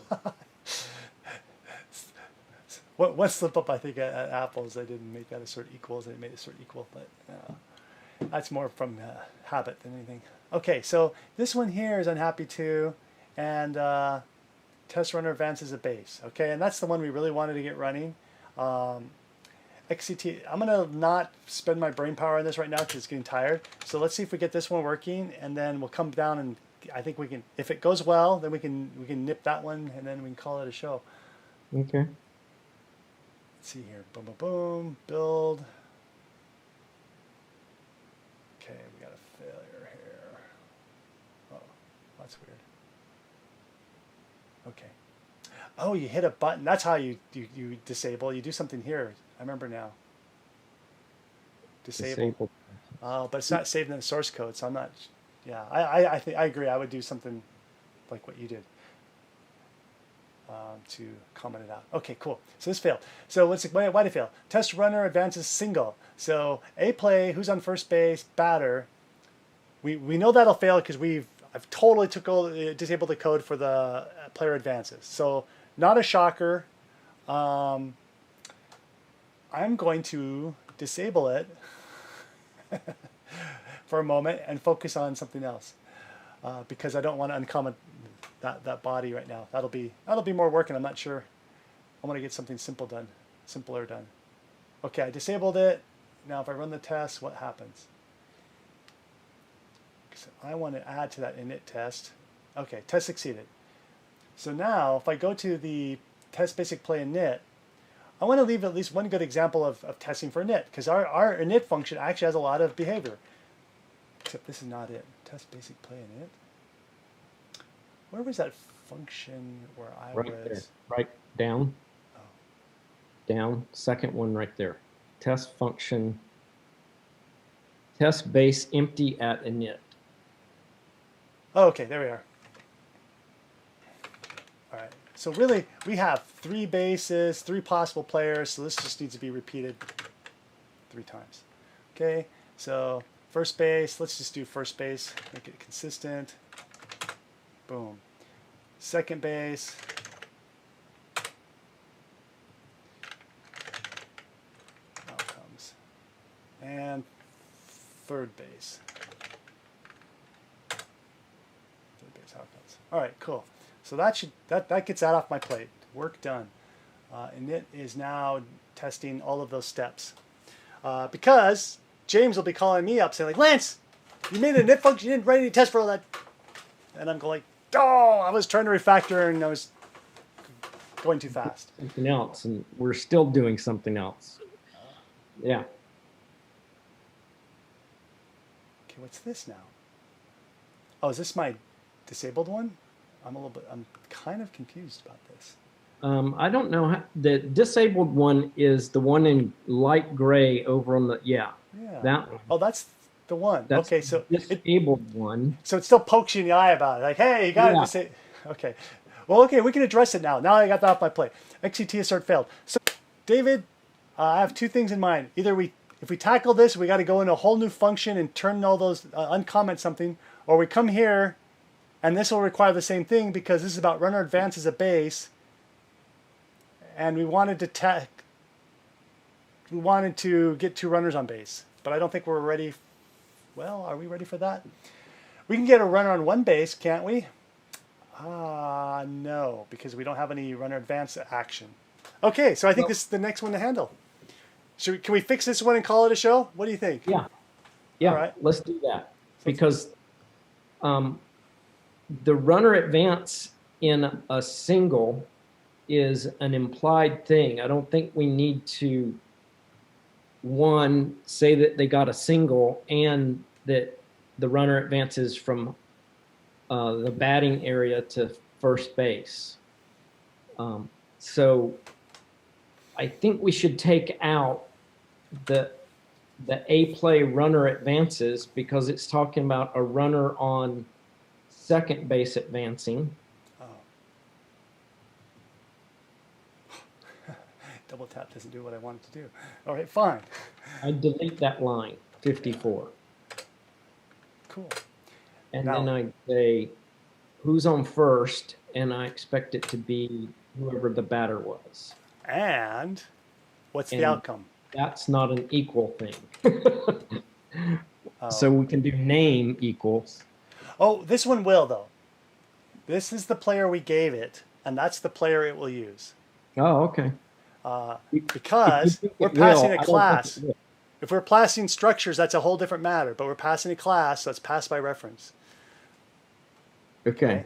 What slip up I think at Apple's, they didn't make that assert equals, they made assert equal, but that's more from habit than anything. Okay, so this one here is unhappy too, and test runner advances a base. Okay, and that's the one we really wanted to get running. XCT, I'm gonna not spend my brain power on this right now because it's getting tired. So let's see if we get this one working, and then we'll come down and I think we can. If it goes well, then we can nip that one, and then we can call it a show. Okay. Let's see here. Boom, boom, boom. Build. Okay, we got a failure here. Oh, that's weird. Okay. Oh, you hit a button. That's how you disable. You do something here. I remember now. Disable. But it's not saved in the source code, so I'm not. Yeah, I think I agree. I would do something like what you did to comment it out. Okay, cool. So this failed. So why did it fail? Test runner advances single. So a play, who's on first base, batter. We know that'll fail because I've totally disabled the code for the player advances. So not a shocker. I'm going to disable it for a moment and focus on something else because I don't want to uncomment that body right now. That'll be more work, and I'm not sure. I want to get something simpler done. Okay, I disabled it. Now if I run the test, what happens? So I want to add to that init test. Okay, test succeeded. So now if I go to the test basic play init, I want to leave at least one good example of testing for init, because our init function actually has a lot of behavior. Except this is not it. Test basic play init. Where was that function where I Right was? there. Right down. Oh. Down. Second one right there. Test function. Test base empty at init. Oh, okay, there we are. All right. So really, we have 3 bases, 3 possible players. So this just needs to be repeated 3 times. Okay. So first base. Let's just do first base. Make it consistent. Boom. Second base. Outcomes. And third base. Third base outcomes. All right, cool. So that gets that off my plate. Work done. Init is now testing all of those steps. Because James will be calling me up saying like, Lance, you made an init function, you didn't write any tests for all that. And I'm going like, oh, I was trying to refactor and I was going too fast. Something else, and we're still doing something else. Yeah. Okay, what's this now? Oh, is this my disabled one? I'm kind of confused about this. I don't know how, the disabled one is the one in light gray over on the, yeah. That one. Oh, that's the one. That's okay, so the disabled one. So it still pokes you in the eye about it. Like, hey, you got to say, okay. Well, okay, we can address it now. Now I got that off my plate. XCT assert failed. So, David, I have 2 things in mind. Either if we tackle this, we got to go into a whole new function and turn all those, uncomment something, or we come here, and this will require the same thing because this is about runner advance as a base, and we wanted to get 2 runners on base, but I don't think we're ready. Well, are we ready for that? We can get a runner on 1 base, can't we? No, because we don't have any runner advance action. Okay, so I think this is the next one to handle. Can we fix this one and call it a show? What do you think? Yeah. Yeah, All right. let's do that. Because the runner advance in a single is an implied thing. I don't think we need to, one, say that they got a single and that the runner advances from the batting area to first base. So I think we should take out the A play runner advances because it's talking about a runner on second base advancing. Oh. Double tap doesn't do what I want it to do. All right, fine. I delete that line, 54. Cool. And Now, then I say, who's on first? And I expect it to be whoever the batter was. and what's the And outcome? That's not an equal thing. Oh. So we can do name equals. Oh, this one will, though. This is the player we gave it, and that's the player it will use. Oh, okay. Because we're passing a class. If we're passing structures, that's a whole different matter. But we're passing a class, so it's passed by reference. Okay.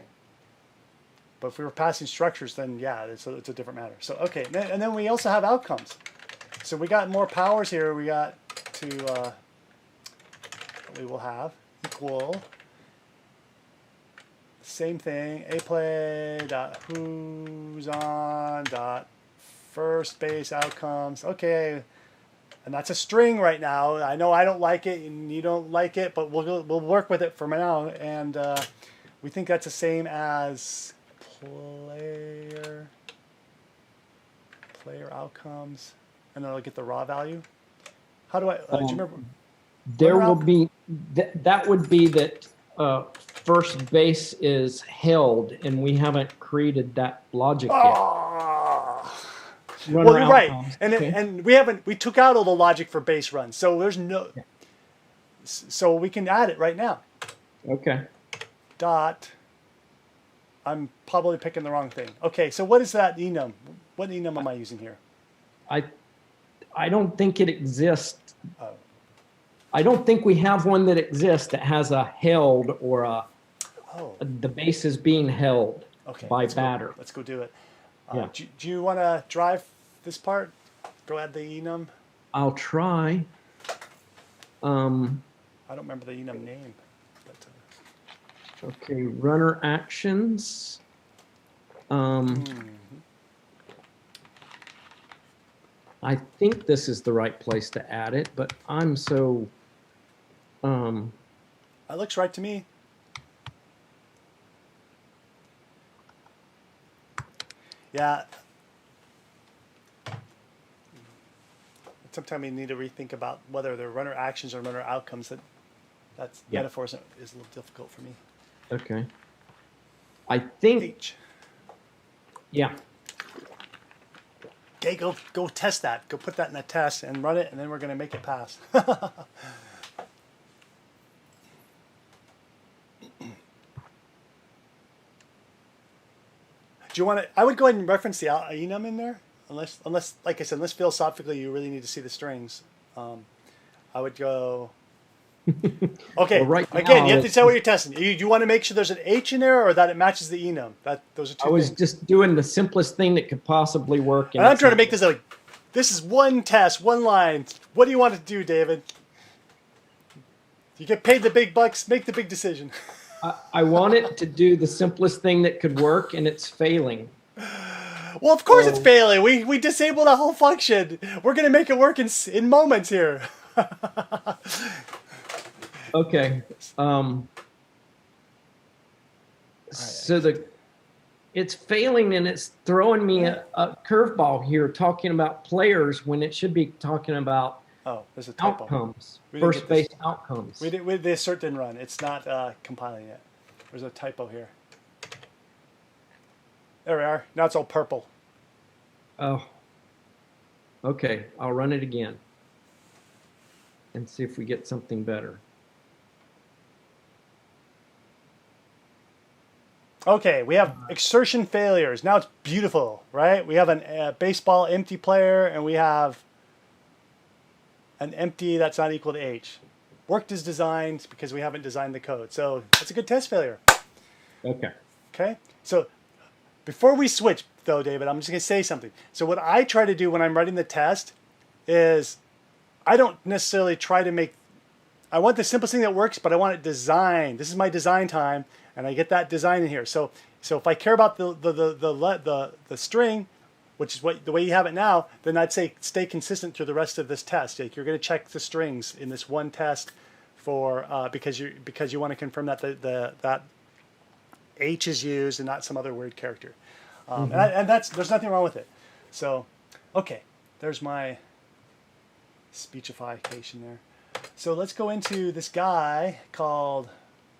But if we were passing structures, then yeah, it's a different matter. So, okay. And then we also have outcomes. So we got more powers here. We got to, we will have equal, same thing, a play dot who's on dot first base outcomes. Okay. And that's a string right now. I know I don't like it and you don't like it, but we'll work with it for now. And we think that's the same as player outcomes, and then I'll get the raw value. How do I? Do you remember? There will be that would be that first base is held, and we haven't created that logic yet. Well, you're right, and we took out all the logic for base runs, so there's no. Yeah. So we can add it right now. Okay. Dot I'm probably picking the wrong thing. Okay, so what is that enum? What enum am I using here? I don't think it exists. Oh. I don't think we have one that exists that has a held or the base is being held by batter. Let's go do it. Yeah. Do you want to drive this part? Go add the enum. I'll try. I don't remember the enum name. But, okay, runner actions. I think this is the right place to add it, but I'm so. That looks right to me. Yeah. Sometimes we need to rethink about whether they're runner actions or runner outcomes. That's metaphor is a little difficult for me. Okay. I think. H. Yeah. Okay, go test that. Go put that in a test and run it, and then we're going to make it pass. Do you want to? I would go ahead and reference the enum in there, unless, like I said, unless philosophically you really need to see the strings. I would go. Okay. Well, right Again, now, you have to tell what you're testing. You want to make sure there's an H in there, or that it matches the enum. Those are two. I was things. just doing the simplest thing that could possibly work. And I'm trying to make this like, this is one test, one line. What do you want to do, David? You get paid the big bucks. Make the big decision. I want it to do the simplest thing that could work, and it's failing. Well, of course it's failing. We disabled a whole function. We're going to make it work in moments here. Okay. So it's failing, and it's throwing me a curveball here, talking about players when it should be talking about there's a typo. outcomes, first base outcomes. The assert didn't run. It's not compiling yet. There's a typo here. There we are. Now it's all purple. Oh. Okay. I'll run it again and see if we get something better. Okay, we have exertion failures. Now it's beautiful, right? We have a baseball empty player, and we have an empty that's not equal to H. Worked as designed because we haven't designed the code. So that's a good test failure. Okay. Okay, so before we switch, though, David, I'm just going to say something. So what I try to do when I'm writing the test is I don't necessarily try to make, I want the simplest thing that works, but I want it designed. This is my design time, and I get that design in here. So if I care about the string, which is the way you have it now, then I'd say stay consistent through the rest of this test. Like, you're going to check the strings in this one test for because you want to confirm that that H is used and not some other weird character. And there's nothing wrong with it. So, okay, there's my speechification there. So let's go into this guy called.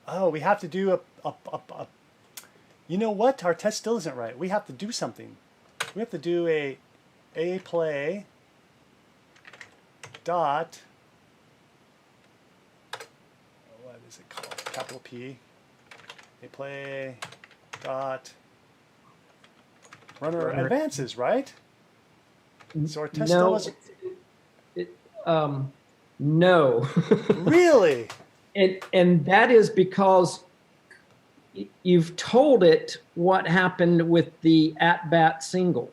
Oh, we have to do a. You know what? Our test still isn't right. We have to do something. We have to do a play dot. What is it called? Capital P. A play dot runner advances, right? So our test still wasn't. No. Really? And that is because you've told it what happened with the at-bat single.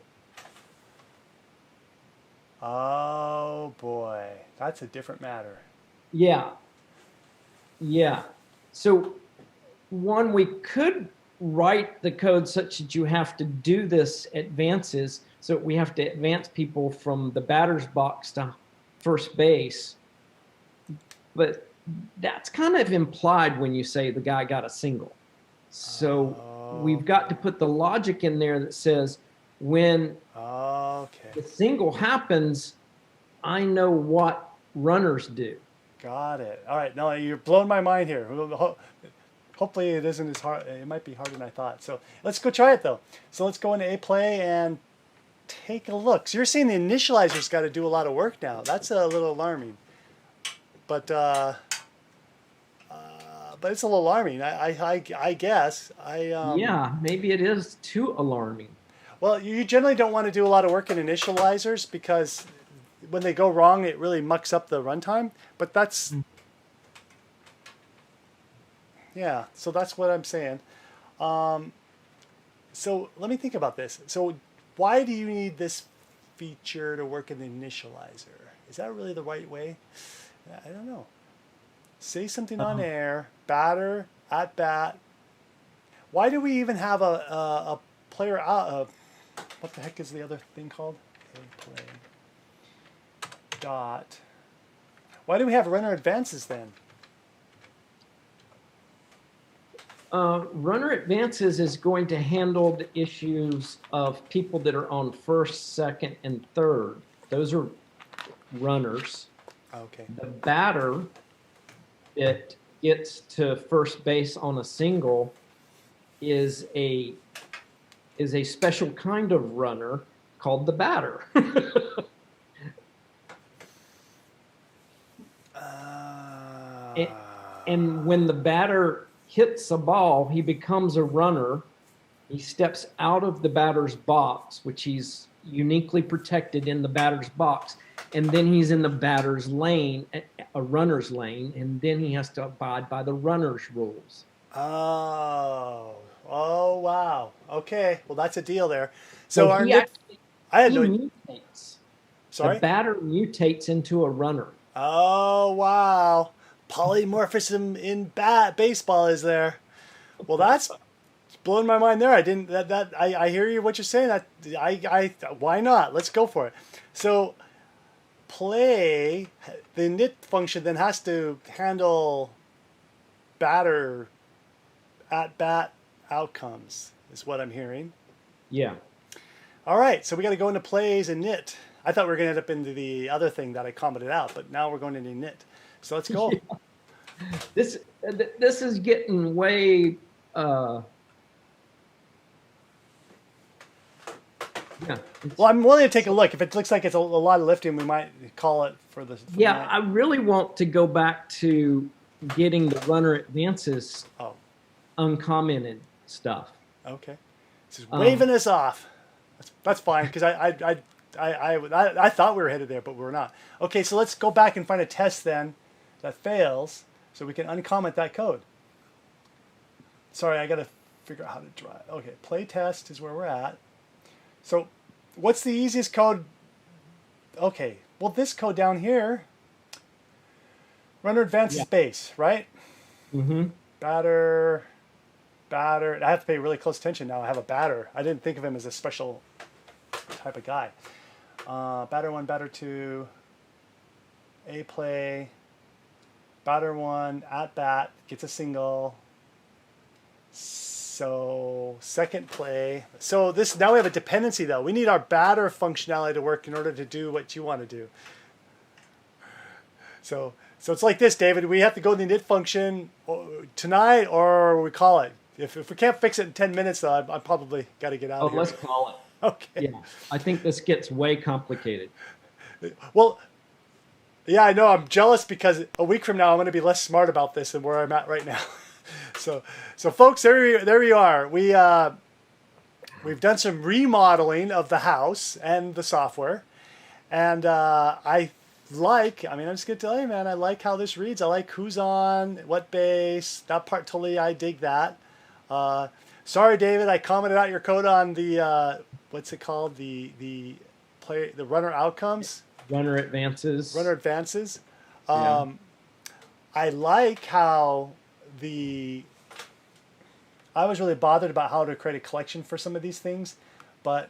Oh boy, that's a different matter. Yeah. Yeah. So one, we could write the code such that you have to do this advances. So we have to advance people from the batter's box to first base. But that's kind of implied when you say the guy got a single. So we've got to put the logic in there that says when the single happens, I know what runners do. Got it. All right. Now you're blowing my mind here. Hopefully it isn't as hard. It might be harder than I thought. So let's go try it though. So let's go into a play and take a look. So you're saying the initializer's got to do a lot of work now. That's a little alarming. But but it's a little alarming. I guess Yeah, maybe it is too alarming. well, you generally don't want to do a lot of work in initializers because when they go wrong, it really mucks up the runtime. But that's yeah. So that's what I'm saying. So let me think about this. So why do you need this feature to work in the initializer? Is that really the right way? I don't know. Say something on air, batter, at bat. Why do we even have a player out? What the heck is the other thing called? A play dot. Why do we have runner advances then? Runner advances is going to handle the issues of people that are on first, second, and third. Those are runners. Okay. The batter that gets to first base on a single is a special kind of runner called the batter. And when the batter hits a ball, he becomes a runner. He steps out of the batter's box, which he's uniquely protected in the batter's box, and then he's in the batter's lane, a runner's lane, and then he has to abide by the runner's rules. Oh, wow. Okay, well that's a deal there. So our he I had no. mutates. Sorry. The batter mutates into a runner. Oh wow, polymorphism in baseball is there. Well, that's blowing my mind there. I didn't I hear you what you're saying. That I why not? Let's go for it. So play the init function then has to handle batter at bat outcomes is what I'm hearing. Yeah. All right, so we got to go into plays and init. I thought we were going to end up into the other thing that I commented out, but now we're going into init. So let's go. Yeah. This is getting way yeah. Well, I'm willing to take a look. If it looks like it's a lot of lifting, we might call it for the. Yeah, I really want to go back to getting the runner advances uncommented stuff. Okay, this is waving us off. That's fine because I thought we were headed there, but we're not. Okay, so let's go back and find a test then that fails, so we can uncomment that code. Sorry, I got to figure out how to drive. Okay, play test is where we're at. So what's the easiest code? Okay, well this code down here, runner advances base, right? Mm-hmm. Batter. I have to pay really close attention now. I have a batter. I didn't think of him as a special type of guy. Batter 1, batter 2, a play, batter 1, at bat, gets a single. So second play. So this now we have a dependency though. We need our batter functionality to work in order to do what you want to do. So it's like this, David. We have to go to the init function tonight, or we call it. If we can't fix it in 10 minutes, though, I probably got to get out of here. Let's call it. Okay. Yeah, I think this gets way complicated. Well, yeah, I know. I'm jealous because a week from now I'm going to be less smart about this than where I'm at right now. So folks, there we are. We've done some remodeling of the house and the software, and I'm just gonna tell you, man, I like how this reads. I like who's on, what base. That part totally, I dig that. Sorry, David, I commented out your code on the what's it called? The runner outcomes. Runner advances. Runner advances. Yeah. I like how I was really bothered about how to create a collection for some of these things, but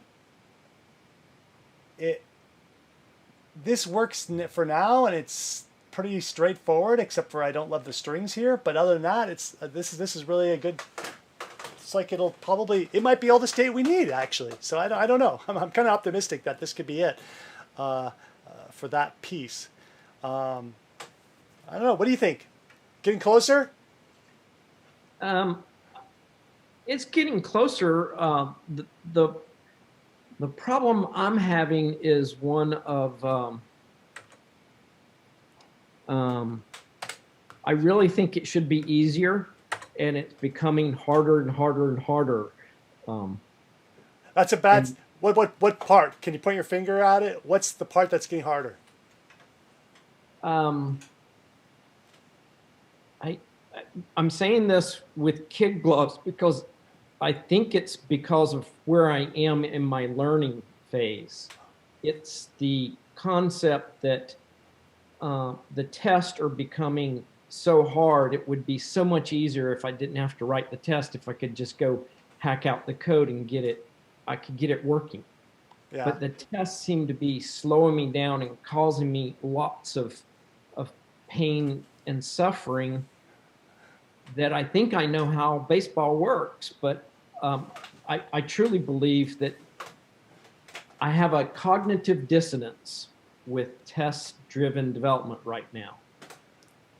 this works for now, and it's pretty straightforward, except for I don't love the strings here. But other than that, this is really a good. It's like it might be all the state we need actually. So I don't know. I'm kind of optimistic that this could be it for that piece. I don't know. What do you think? Getting closer? It's getting closer. The problem I'm having is one of I really think it should be easier, and it's becoming harder and harder and harder. Um, That's a bad. and What part? Can you point your finger at it? What's the part that's getting harder? um, I, I'm saying this with kid gloves because I think it's because of where I am in my learning phase. It's the concept that the tests are becoming so hard. It would be so much easier if I didn't have to write the test, if I could just go hack out the code and get it, I could get it working. Yeah. But the tests seem to be slowing me down and causing me lots of pain and suffering that I think I know how baseball works, but I truly believe that I have a cognitive dissonance with test-driven development right now.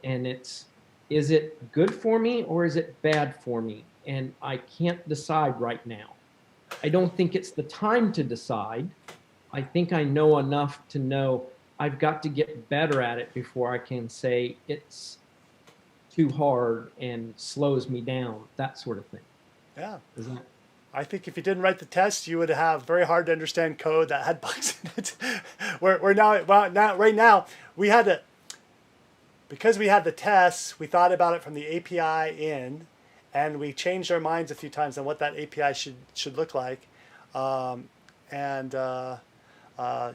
And is it good for me or is it bad for me? And I can't decide right now. I don't think it's the time to decide. I think I know enough to know I've got to get better at it before I can say it's too hard and slows me down, that sort of thing. Yeah. Is that? I think if you didn't write the test, you would have very hard to understand code that had bugs in it. We're now, well, now, right now, we had to, because we had the tests, we thought about it from the API in, and we changed our minds a few times on what that API should look like.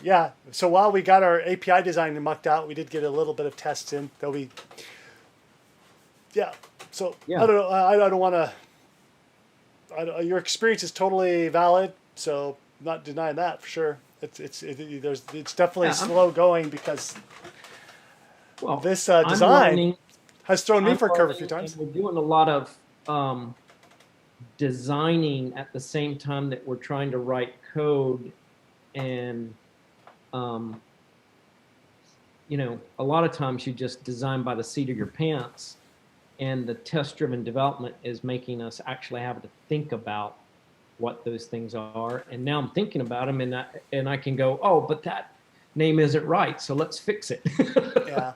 Yeah, so while we got our API design mucked out, we did get a little bit of tests in, though we, yeah. So Yeah. I don't know. I don't want to. Your experience is totally valid, so I'm not denying that for sure. It's definitely Yeah, slow going because well, this I'm design learning. has thrown me I'm for a curve a learning, few times. and we're doing a lot of designing at the same time that we're trying to write code. And um, a lot of times you just design by the seat of your pants, and the test-driven development is making us actually have to think about what those things are. And now I'm thinking about them, and I can go, oh, but that name isn't right, so let's fix it. Yeah.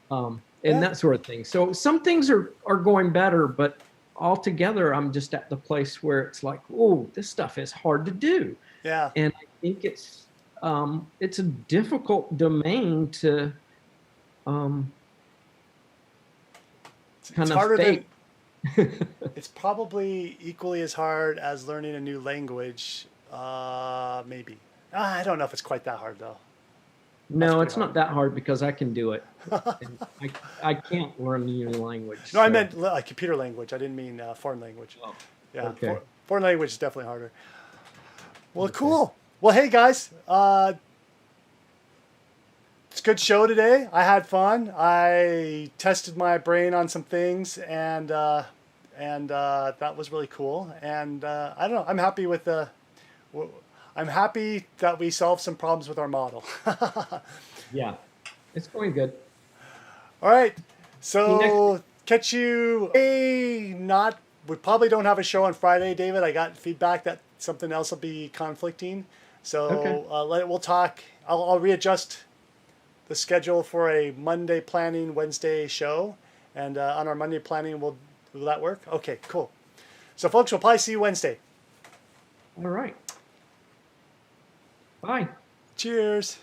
And Yeah. that sort of thing. So some things are going better, but altogether, I'm just at the place where it's like, oh, this stuff is hard to do. Yeah. And I think it's a difficult domain to It's kind of harder than. fake. It's probably equally as hard as learning a new language. Maybe. I don't know if it's quite that hard though. That's No, pretty it's hard. not that hard because I can do it. And I can't learn a new language. No, I so- meant like computer language. I didn't mean foreign language. Oh, Yeah, okay. foreign language is definitely harder. Well, Okay. cool. Well, hey guys, it's a good show today. I had fun. I tested my brain on some things, and that was really cool. And I don't know. I'm happy with the. I'm happy that we solved some problems with our model. Yeah, it's going good. All right. See you next So catch you. Not. We probably don't have a show on Friday, David. I got feedback that something else will be conflicting. So Okay. we'll talk. I'll readjust the schedule for a Monday planning, Wednesday show, and on our Monday planning, will that work? Okay, cool. So folks, we'll probably see you Wednesday. All right. Bye. Cheers.